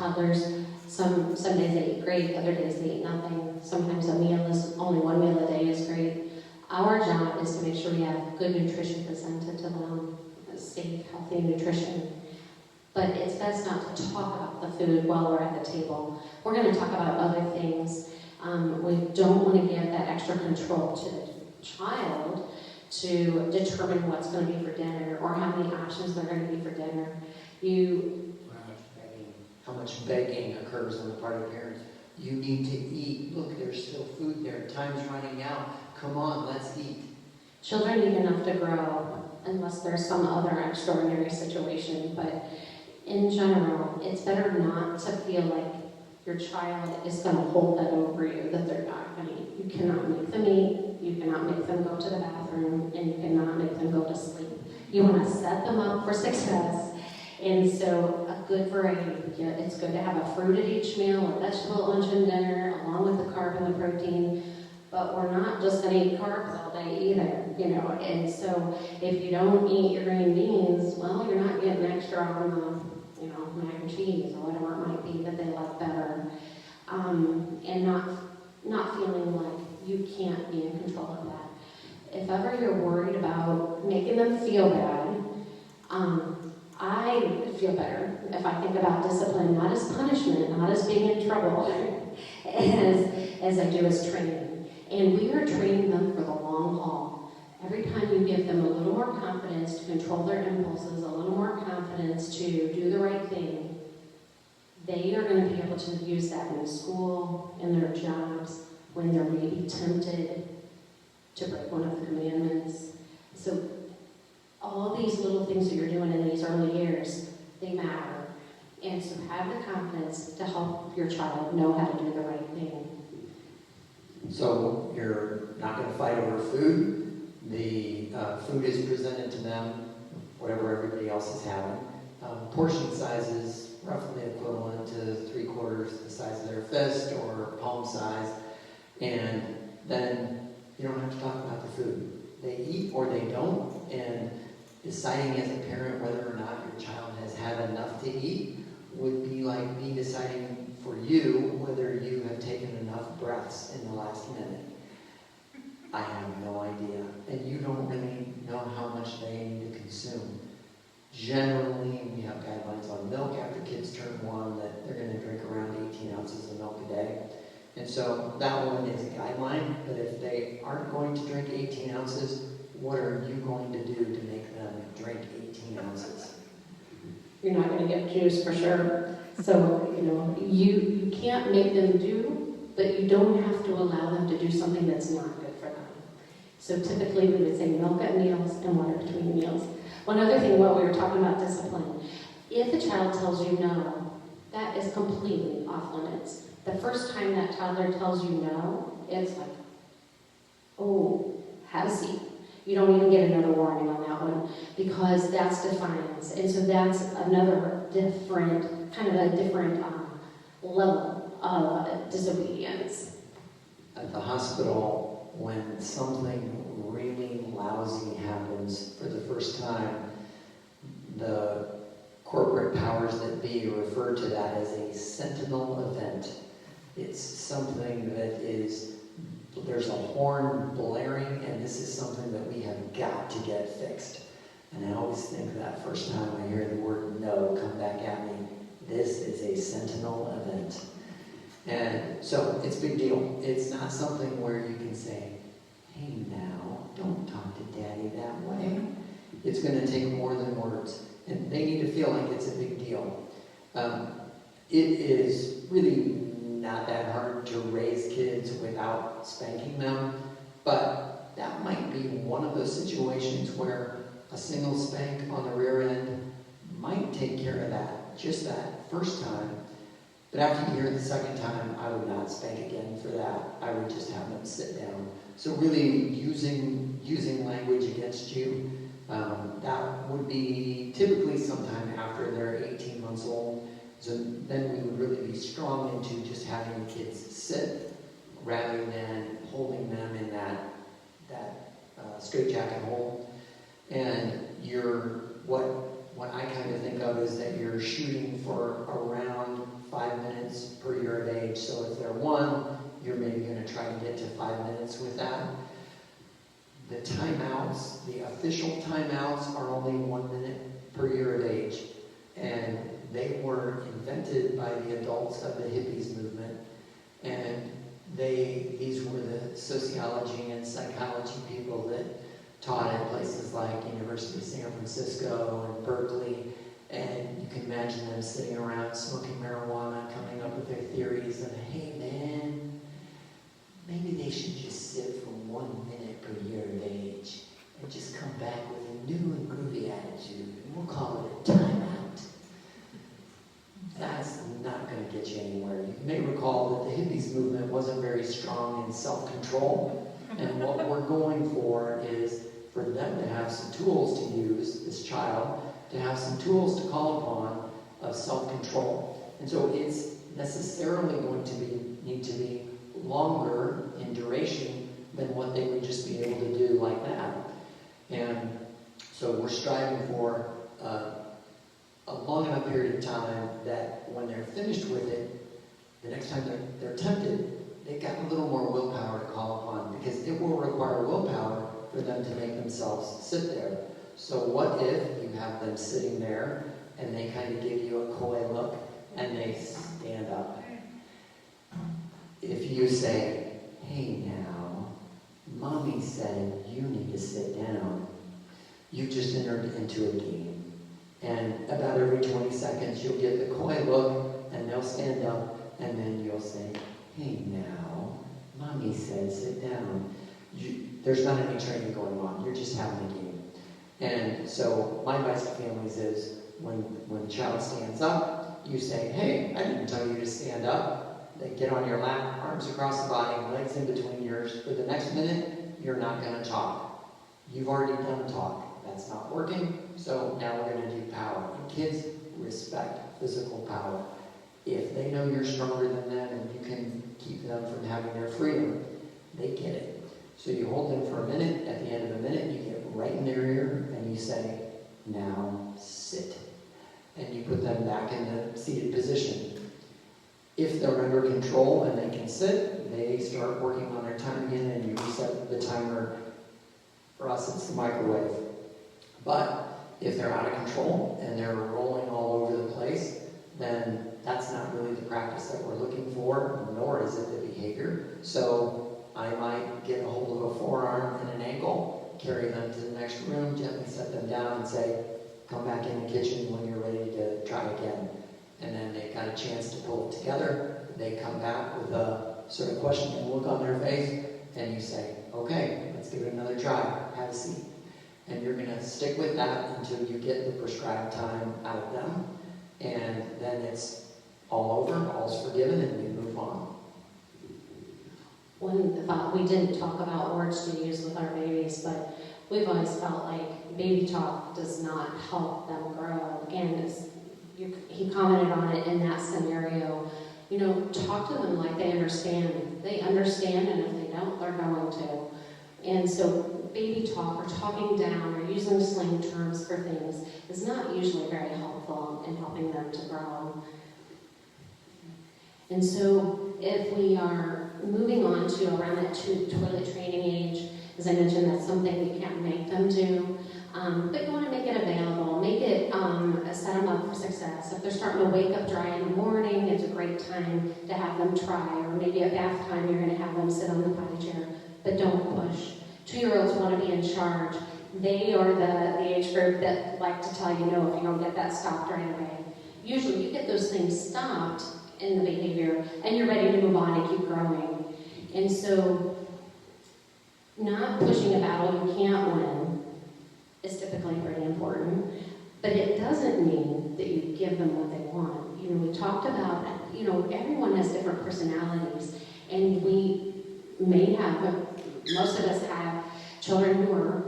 some days they eat great, other days they eat nothing. Sometimes only one meal a day is great. Our job is to make sure we have good nutrition presented to them, safe, healthy nutrition. But it's best not to talk about the food while we're at the table. We're going to talk about other things. We don't want to give that extra control to the child to determine what's going to be for dinner or how many options there are going to be for dinner. How much begging occurs on the part of parents. You need to eat. Look, there's still food there. Time's running out. Come on, let's eat. Children need enough to grow unless there's some other extraordinary situation. But in general, it's better not to feel like your child is going to hold that over you, that they're not going to eat. You cannot make them eat. You cannot make them go to the bathroom. And you cannot make them go to sleep. You want to set them up for success. And so a good variety. It's good to have a fruit at each meal, a vegetable at lunch and dinner, along with the carb and the protein. But we're not just going to eat carbs all day either, And so if you don't eat your green beans, well, you're not getting extra on the, mac and cheese or whatever it might be that they like better. And not feeling like you can't be in control of that. If ever you're worried about making them feel bad, I feel better if I think about discipline not as punishment, not as being in trouble, as I do as training. And we are training them for the long haul. Every time you give them a little more confidence to control their impulses, a little more confidence to do the right thing, they are going to be able to use that in school, in their jobs, when they're maybe tempted to break one of the commandments. So all these little things that you're doing in these early years, they matter. And so have the confidence to help your child know how to do the right thing. So you're not going to fight over food. The food is presented to them, whatever everybody else is having. portion sizes roughly equivalent to 3/4 the size of their fist or palm size, and then you don't have to talk about the food. They eat or they don't, and deciding as a parent whether or not your child has had enough to eat would be like me deciding for you whether you have taken enough breaths in the last minute. I have no idea, and you don't really know how much they need to consume. Generally, we have guidelines on milk after kids turn 1 that they're going to drink around 18 ounces of milk a day. And so that one is a guideline, but if they aren't going to drink 18 ounces, what are you going to do to make them drink 18 ounces? You're not going to get juice for sure. So, you can't make them do, but you don't have to allow them to do something that's not good for them. So typically we would say milk at meals and water between meals. One other thing, while we were talking about discipline, if a child tells you no, that is completely off limits. The first time that toddler tells you no, it's like, oh, have a seat. You don't even get another warning on that one, because that's defiance. And so that's another different, kind of a different level of disobedience. At the hospital, when something really lousy happens for the first time, the corporate powers that be refer to that as a sentinel event. It's something that there's a horn blaring, and this is something that we have got to get fixed. And I always think that first time I hear the word no come back at me, this is a sentinel event. And so it's a big deal. It's not something where you can say, hey now, don't talk to daddy that way. It's going to take more than words. And they need to feel like it's a big deal. It is really not that hard to raise kids without spanking them, but that might be one of those situations where a single spank on the rear end might take care of that, just that first time. But after you hear it the second time, I would not spank again for that. I would just have them sit down. So really using language against you, that would be typically sometime after they're 18 months old. So then we would really be strong into just having the kids sit rather than holding them in that straitjacket hold. And what I kind of think of is that you're shooting for around 5 minutes per year of age. So if they're 1, you're maybe going to try to get to 5 minutes with that. The timeouts, the official timeouts, are only 1 minute per year of age. And they were invented by the adults of the hippies movement. And these were the sociology and psychology people that taught at places like University of San Francisco and Berkeley. And you can imagine them sitting around smoking marijuana, coming up with their theories of, hey man, maybe they should just sit for 1 minute per year of age and just come back with a new and groovy attitude, and we'll call it a timeout. That's not going to get you anywhere. You may recall that the hippies movement wasn't very strong in self-control, and what we're going for is for them to have some tools to use, this child, to have some tools to call upon of self-control. And so it's necessarily going to need to be longer in duration than what they would just be able to do like that. And so we're striving for a long enough period of time that when they're finished with it, the next time they're tempted, they've got a little more willpower to call upon, because it will require willpower for them to make themselves sit there. So what if you have them sitting there and they kind of give you a coy look and they stand up? If you say, hey now, mommy said you need to sit down, you just entered into a game. And about every 20 seconds you'll get the coy look and they'll stand up, and then you'll say, hey now, mommy said sit down. There's not any training going on, you're just having a game. And so my advice to families is when the child stands up, you say, hey, I didn't tell you to stand up. They get on your lap, arms across the body, legs in between yours. For the next minute, you're not going to talk. You've already done talk. That's not working, so now we're going to do power. And kids respect physical power. If they know you're stronger than them and you can keep them from having their freedom, they get it. So you hold them for a minute. At the end of a minute, you get right in their ear and you say, now sit. And you put them back in the seated position. If they're under control and they can sit, they start working on their time again and you reset the timer. For us, it's the microwave. But if they're out of control and they're rolling all over the place, then that's not really the practice that we're looking for, nor is it the behavior. So I might get a hold of a forearm and an ankle, carry them to the next room, gently set them down and say, come back in the kitchen when you're ready to try again. And then they've got a chance to pull it together. They come back with a sort of questioning look on their face, and you say, okay, let's give it another try. Have a seat. And you're going to stick with that until you get the prescribed time out of them. And then it's all over, all's forgiven, and we move on. We didn't talk about words to use with our babies, but we've always felt like baby talk does not help them grow. And he commented on it in that scenario. You know, talk to them like they understand. They understand, and if they don't, they're going to. And so baby talk or talking down or using slang terms for things is not usually very helpful in helping them to grow. And so if we are moving on to around that toilet training age, as I mentioned, that's something we can't make them do. But you want to make it available. Make it set them up for success. If they're starting to wake up dry in the morning, it's a great time to have them try. Or maybe at bath time, you're going to have them sit on the potty chair. But don't push. 2-year-olds want to be in charge. They are the age group that like to tell you no if you don't get that stopped right away. Usually you get those things stopped in the behavior and you're ready to move on and keep growing. And so not pushing a battle you can't win is typically pretty important, but it doesn't mean that you give them what they want. You know, we talked about, you know, everyone has different personalities, and we may have, most of us have children who are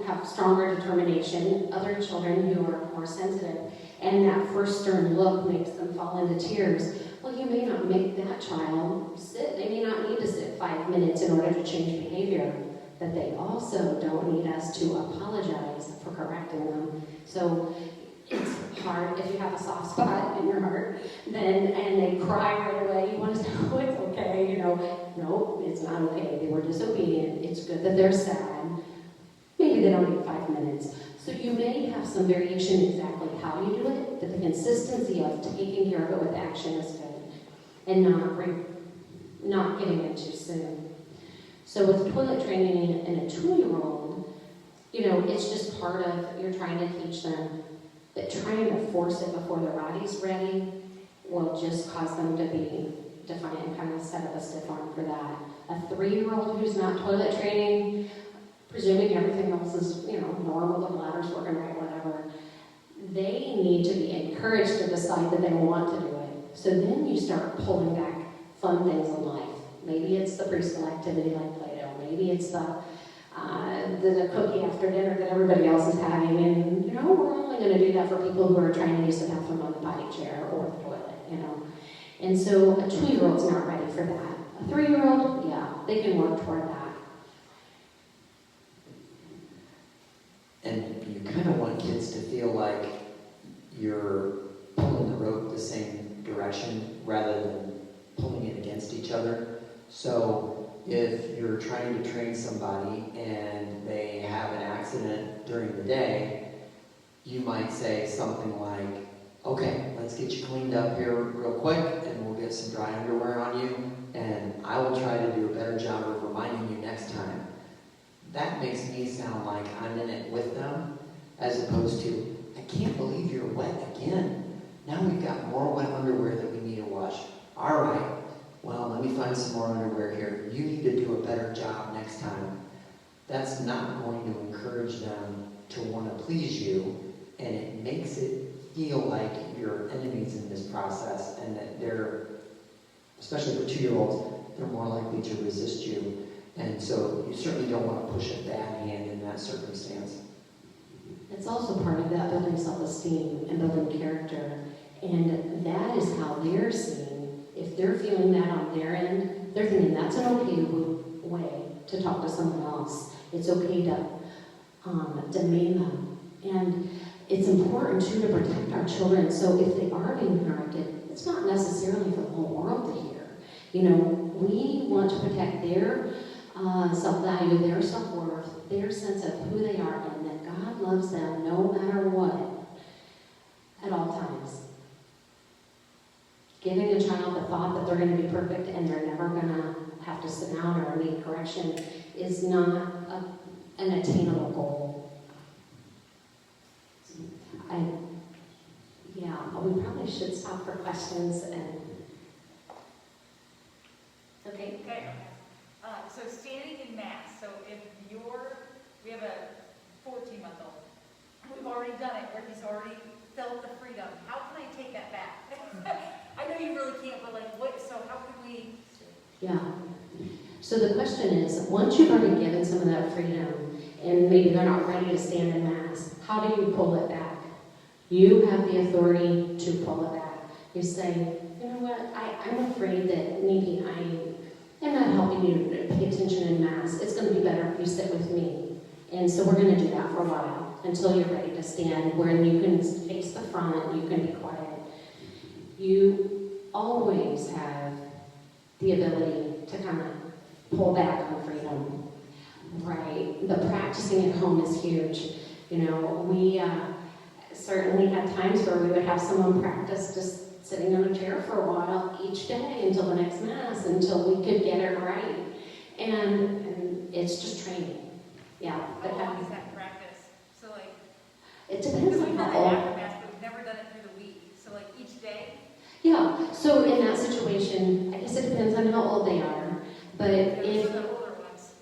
have stronger determination, other children who are more sensitive, and that first stern look makes them fall into tears. Well, you may not make that child sit. They may not need to sit 5 minutes in order to change behavior, but they also don't need us to apologize for correcting them. So it's hard if you have a soft spot in your heart, then and they cry right away. You want to say, "Oh, it's okay," you know. No, it's not okay. They were disobedient. It's good that they're sad. Maybe they don't need 5 minutes. So you may have some variation in exactly how you do it, but the consistency of taking care of it with action is good, and not getting it too soon. So with toilet training in a 2-year-old, you know, it's just part of you're trying to teach them. But trying to force it before their body's ready will just cause them to be defiant and kind of set up a stiff arm for that. A 3-year-old who's not toilet training, presuming everything else is, you know, normal, the bladder's working right, whatever, they need to be encouraged to decide that they want to do it. So then you start pulling back fun things in life. Maybe it's the preschool activity like Play-Doh. Maybe it's the cookie after dinner that everybody else is having. And, you know, we're only going to do that for people who are trying to use the bathroom on the potty chair or the toilet, you know. And so a 2-year-old's not ready for that. A 3-year-old, yeah, they can work toward that. And you kind of want kids to feel like you're pulling the rope the same direction rather than pulling it against each other. So if you're trying to train somebody and they have an accident during the day, you might say something like, okay, let's get you cleaned up here real quick and we'll get some dry underwear on you and I will try to do a better job of reminding you next time. That makes me sound like I'm in it with them, as opposed to, I can't believe you're wet again. Now we've got more wet underwear that we need to wash. All right, well, let me find some more underwear here. You need to do a better job next time. That's not going to encourage them to want to please you, and it makes it feel like you're enemies in this process, and that they're, especially for 2-year-olds, they're more likely to resist you. And so you certainly don't want to push a bad hand in that circumstance. It's also part of that building self-esteem and building character. And that is how they're seen. If they're feeling that on their end, they're thinking that's an okay way to talk to someone else. It's okay to demean them. And it's important, too, to protect our children. So if they are being corrected, it's not necessarily for the whole world to hear. You know, we want to protect their self-value, their self-worth, their sense of who they are, and that God loves them no matter what, at all times. Giving a child the thought that they're going to be perfect and they're never going to have to sit down or need correction is not an attainable goal. We probably should stop for questions and. Okay. So standing in mass. So if we have a 14-month-old. We've already done it where he's already felt the freedom. How can I take that back? I know you really can't, but so how can we? Yeah. So the question is, once you've already given some of that freedom and maybe they're not ready to stand in mass, how do you pull it back? You have the authority to pull it back. You say, you know what, I'm afraid that maybe I am not helping you to pay attention in mass. It's going to be better if you sit with me. And so we're going to do that for a while until you're ready to stand, where you can face the front, you can be quiet. You always have the ability to kind of pull back on freedom. Right. The practicing at home is huge. You know, we certainly had times where we would have someone practice just sitting on a chair for a while each day until the next mass, until we could get it right. And it's just training. Yeah. How long is that practice? So it depends on we've how done it old. after mass, but we've never done it through the week. So each day? Yeah. So in that situation, I guess it depends on how old they are. But if For the older ones.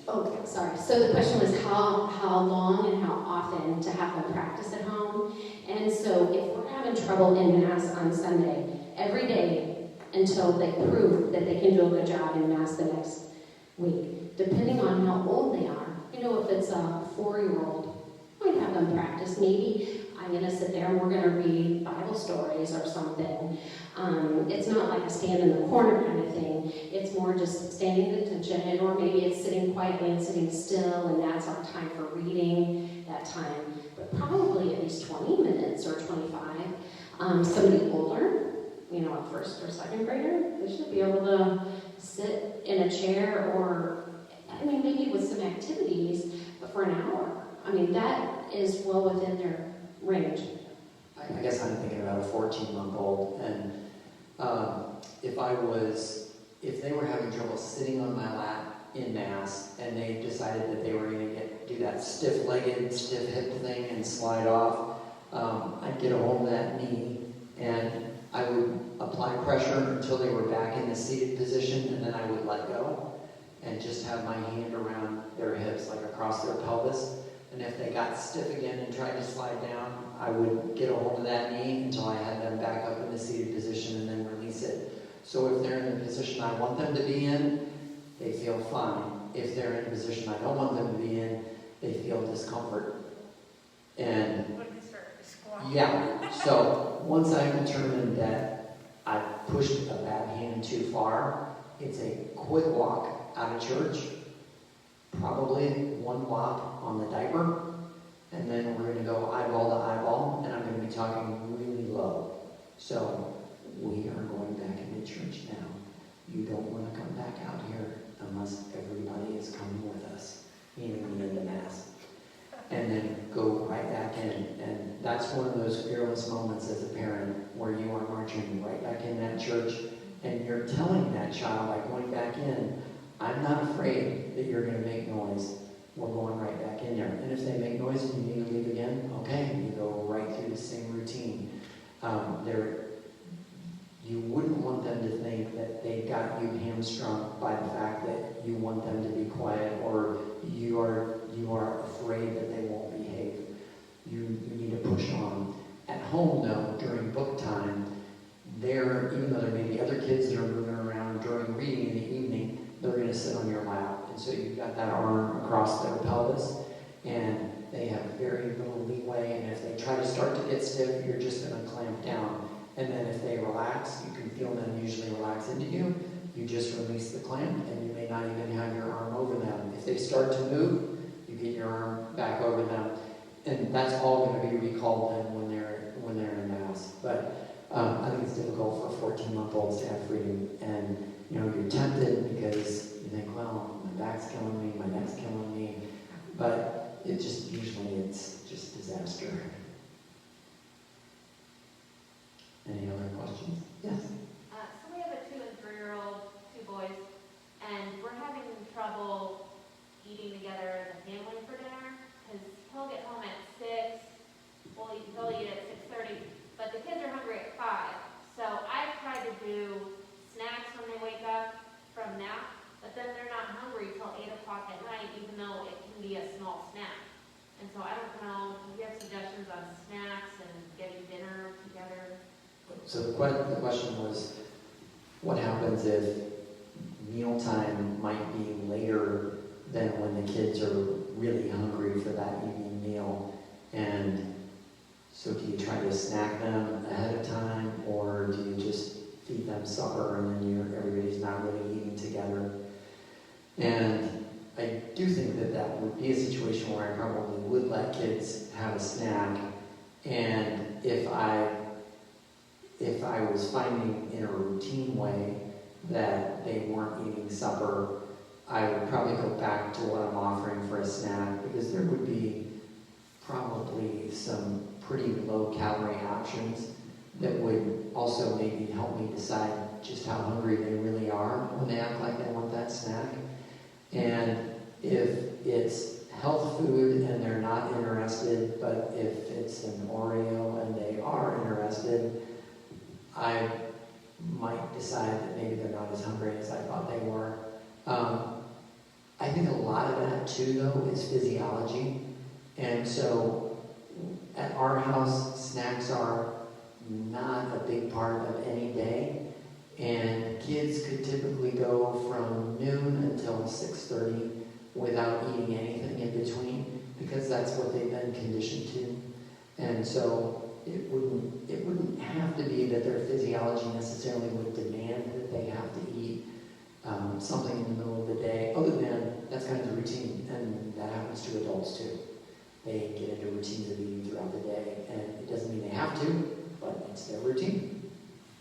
okay, sorry. So the question was how long and how often to have them practice at home. And so if we're having trouble in Mass on Sunday, every day until they prove that they can do a good job in Mass the next week, depending on how old they are. You know, if it's a 4-year-old, might have them practice. Maybe I'm going to sit there and we're going to read Bible stories or something. It's not like a stand in the corner kind of thing. It's more just standing at attention, or maybe it's sitting quietly and sitting still, and that's our time for reading that time. But probably at least 20 minutes or 25. Somebody older, you know, a first or second grader, they should be able to sit in a chair, or, I mean, maybe with some activities, but for an hour. I mean, that is well within their range. I guess I'm thinking about a 14-month-old, and if they were having trouble sitting on my lap in Mass, and they decided that they were going to do that stiff-legged, stiff-hip thing and slide off, I'd get a hold of that knee, and I would apply pressure until they were back in the seated position, and then I would let go, and just have my hand around their hips, like across their pelvis. And if they got stiff again and tried to slide down, I would get a hold of that knee until I had them back up in the seated position and then release it. So if they're in the position I want them to be in, they feel fine. If they're in a position I don't want them to be in, they feel discomfort. And yeah, so once I've determined that I've pushed a bad hand too far, it's a quick walk out of church, probably one whop on the diaper, and then we're going to go eyeball to eyeball, and I'm going to be talking really low. So we are going back into church now. You don't want to come back out here unless everybody is coming with us, meaning me in the Mass. And then go right back in. And that's one of those fearless moments as a parent where you are marching right back in that church, and you're telling that child by going back in, I'm not afraid that you're going to make noise. We're going right back in there. And if they make noise and you need to leave again, okay, you go right through the same routine. You wouldn't want them to think that they got you hamstrung by the fact that you want them to be quiet, or you are afraid that they won't behave. You need to push on. At home, though, during book time, even though there may be other kids that are moving around during reading in the evening, they're got that arm across their pelvis, and they have very little leeway, and if they try to start to get stiff, you're just going to clamp down. And then if they relax, you can feel them usually relax into you. You just release the clamp, and you may not even have your arm over them. If they start to move, you get your arm back over them, and that's all going to be recalled then when they're in a mass. But I think it's difficult for 14-month-olds to have freedom, and you're tempted because you think, well, my back's killing me, my neck's killing me, but it's just disaster. Any other questions? Yes. So we have a 2 and 3-year-old, 2 boys, and we're having trouble eating together as a family for dinner because he'll get home at 6. They'll eat at 6:30, but the kids are hungry at 5. So I've tried to do snacks when they wake up from nap, but then they're not hungry till 8 o'clock at night, even though it can be a small snack. And so I don't know, do you have suggestions on snacks and getting dinner together? So the question was, what happens if mealtime might be later than when the kids are really hungry for that evening meal? And so do you try to snack them ahead of time, or do you just feed them supper and then everybody's not really eating together? And I do think that would be a situation where I probably would let kids have a snack, and if I was finding in a routine way that they weren't eating supper, I would probably go back to what I'm offering for a snack, because there would be probably some pretty low-calorie options that would also maybe help me decide just how hungry they really are when they act like they want that snack. And if it's health food and they're not interested, but if it's an Oreo and they are interested, I might decide that maybe they're not as hungry as I thought they were. I think a lot of that too, though, is physiology. And so at our house, snacks are not a big part of any day. And kids could typically go from noon until 6:30 without eating anything in between, because that's what they've been conditioned to. And so it wouldn't have to be that their physiology necessarily would demand that they have to eat something in the middle of the day, other than that's kind of the routine, and that happens to adults too. They get into routines of eating throughout the day, and it doesn't mean they have to, but it's their routine.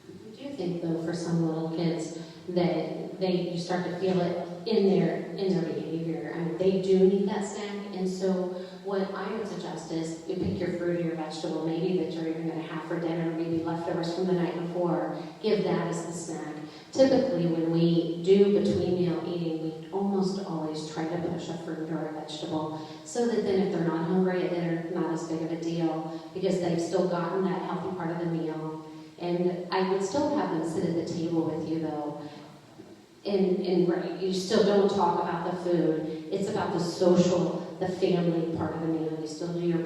I do think, though, for some little kids, that you start to feel it in their behavior. I mean, they do need that snack, and so what I would suggest is you pick your fruit or your vegetable, maybe that you're even going to have for dinner, maybe leftovers from the night before. Give that as the snack. Typically, when we do between meal eating, we almost always try to push a fruit or a vegetable, so that then if they're not hungry at dinner, not as big of a deal, because they've still gotten that healthy part of the meal. And I would still have them sit at the table with you, though. And right, you still don't talk about the food. It's about the social, the family part of the meal. You still do your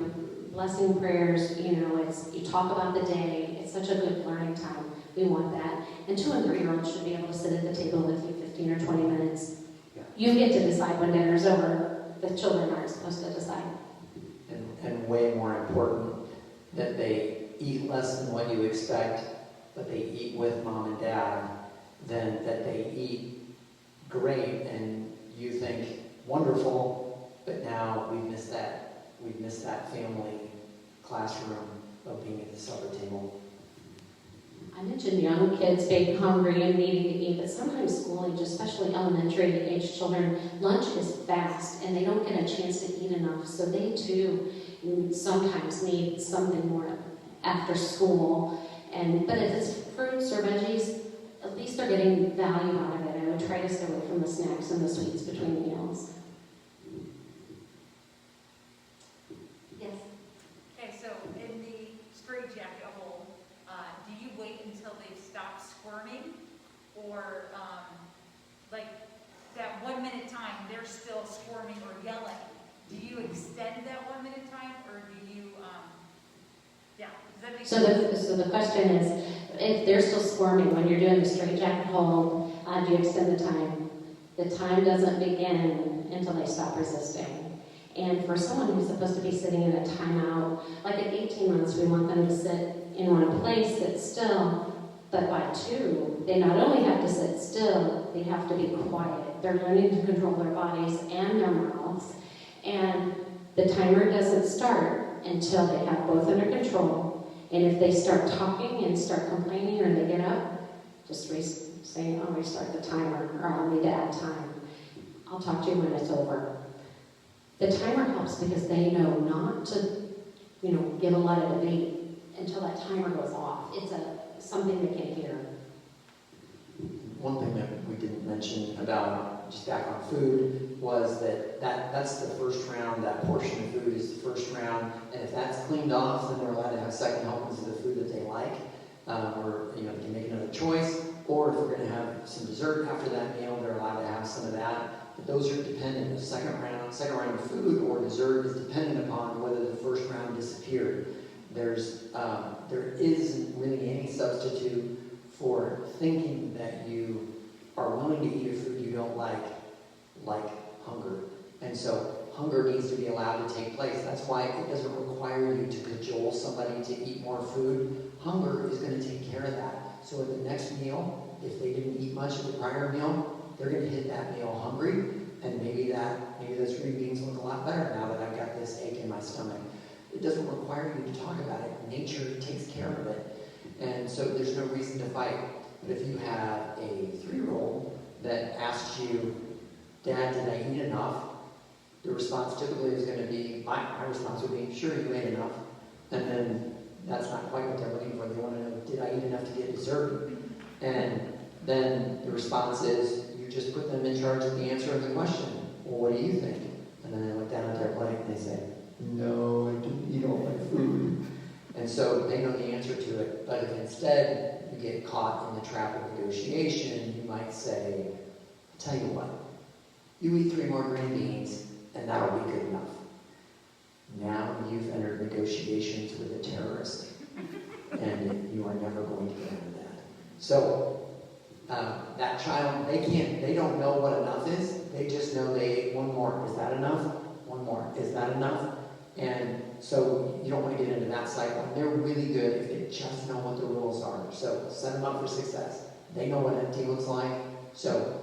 blessing prayers. You talk about the day. It's such a good learning time. We want that. And 2 and 3-year-olds should be able to sit at the table with you 15 or 20 minutes. Yeah. You get to decide when dinner's over. The children aren't supposed to decide. And way more important, that they eat less than what you expect, but they eat with mom and dad, than that they eat great and you think wonderful, but now we've missed that family classroom of being at the supper table. I mentioned young kids being hungry and needing to eat, but sometimes school age, especially elementary age children, lunch is fast and they don't get a chance to eat enough, so they too sometimes need something more after school. But if it's fruits or veggies, at least they're getting value out of it. I would try to stay away from the snacks and the sweets between meals. Yes. Okay, so in the straitjacket hole, do you wait until they've stopped squirming? Or, like, that 1 minute time, they're still squirming or yelling? Do you extend that 1 minute time, or do you, yeah, does that make sense? So the question is, if they're still squirming when you're doing the straitjacket hold, do you extend the time? the time doesn't begin until they stop resisting. And for someone who's supposed to be sitting in a timeout, like at 18 months, we want them to sit in one place, sit still, but by 2, they not only have to sit still, they have to be quiet. They're learning to control their bodies and their mouths, and the timer doesn't start until they have both under control. And if they start talking and start complaining or they get up, just say, I'll restart the timer, or I'll need to add time. I'll talk to you when it's over. The timer helps because they know not to, give a lot of debate until that timer goes off. It's something they can hear. One thing that we didn't mention about, just back on food, was that's the first round. That portion of food is the first round, and if that's cleaned off, then they're allowed to have second helpings of the food that they like, or they can make another choice. Or if we're going to have some dessert after that meal, they're allowed to have some of that. But those are dependent. The second round of food or dessert is dependent upon whether the first round disappeared. There isn't really any substitute for thinking that you are willing to eat a food you don't like hunger. And so hunger needs to be allowed to take place. That's why it doesn't require you to cajole somebody to eat more food. Hunger is going to take care of that. So at the next meal, if they didn't eat much at the prior meal, they're going to hit that meal hungry, and maybe those green beans look a lot better now that I've got this ache in my stomach. It doesn't require you to talk about it. Nature takes care of it. And so there's no reason to fight. But if you have a 3-year-old that asks you, Dad, did I eat enough? The response typically is going to be, my response would be, sure, you ate enough. And then that's not quite what they're looking for. They want to know, did I eat enough to get dessert? And then the response is, you just put them in charge of the answer of the question. Well, what do you think? And then they look down at their plate and they say, no, I didn't eat all my food. And so they know the answer to it. But if instead you get caught in the trap of negotiation, you might say, I'll tell you what, you eat 3 more green beans and that'll be good enough. Now you've entered negotiations with a terrorist, and you are never going to get out of that. So that child, they don't know what enough is. They just know they ate 1 more. Is that enough? 1 more. Is that enough? And so you don't want to get into that cycle. They're really good if they just know what the rules are. So set them up for success. They know what empty looks like. So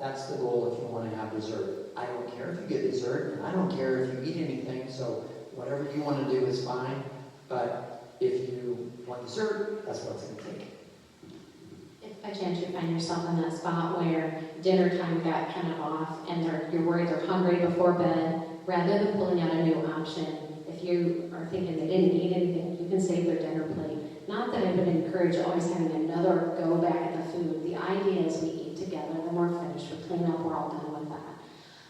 that's the goal if you want to have dessert. I don't care if you get dessert, and I don't care if you eat anything. So whatever you want to do is fine. But if you want dessert, that's what it's going to take. If by chance you find yourself in that spot where dinner time got kind of off and you're worried they're hungry before bed, rather than pulling out a new option, if you are thinking they didn't eat anything, you can save their dinner plate. Not that I would encourage always having another go back at the food. The idea is we eat together, then we're finished, we clean up, we're all done with that.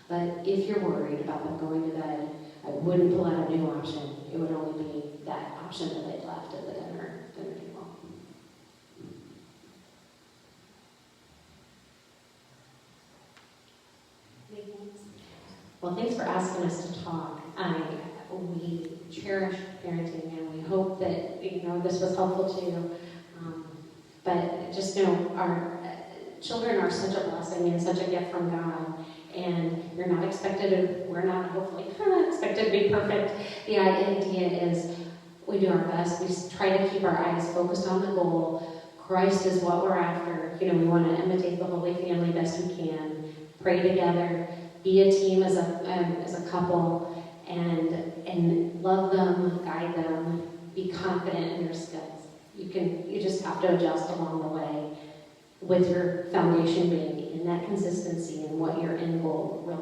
But if you're worried about them going to bed, I wouldn't pull out a new option. It would only be that option that they'd left at the dinner table. Well, thanks for asking us to talk. We cherish parenting, and we hope that this was helpful to you. But just know our children are such a blessing and such a gift from God. And we're not hopefully expected to be perfect. The idea is we do our best. We try to keep our eyes focused on the goal. Christ is what we're after. We want to imitate the Holy Family best we can. Pray together. Be a team as a couple, and love them, guide them. Be confident in your skills. You just have to adjust along the way, with your foundation being in that consistency and what your end goal really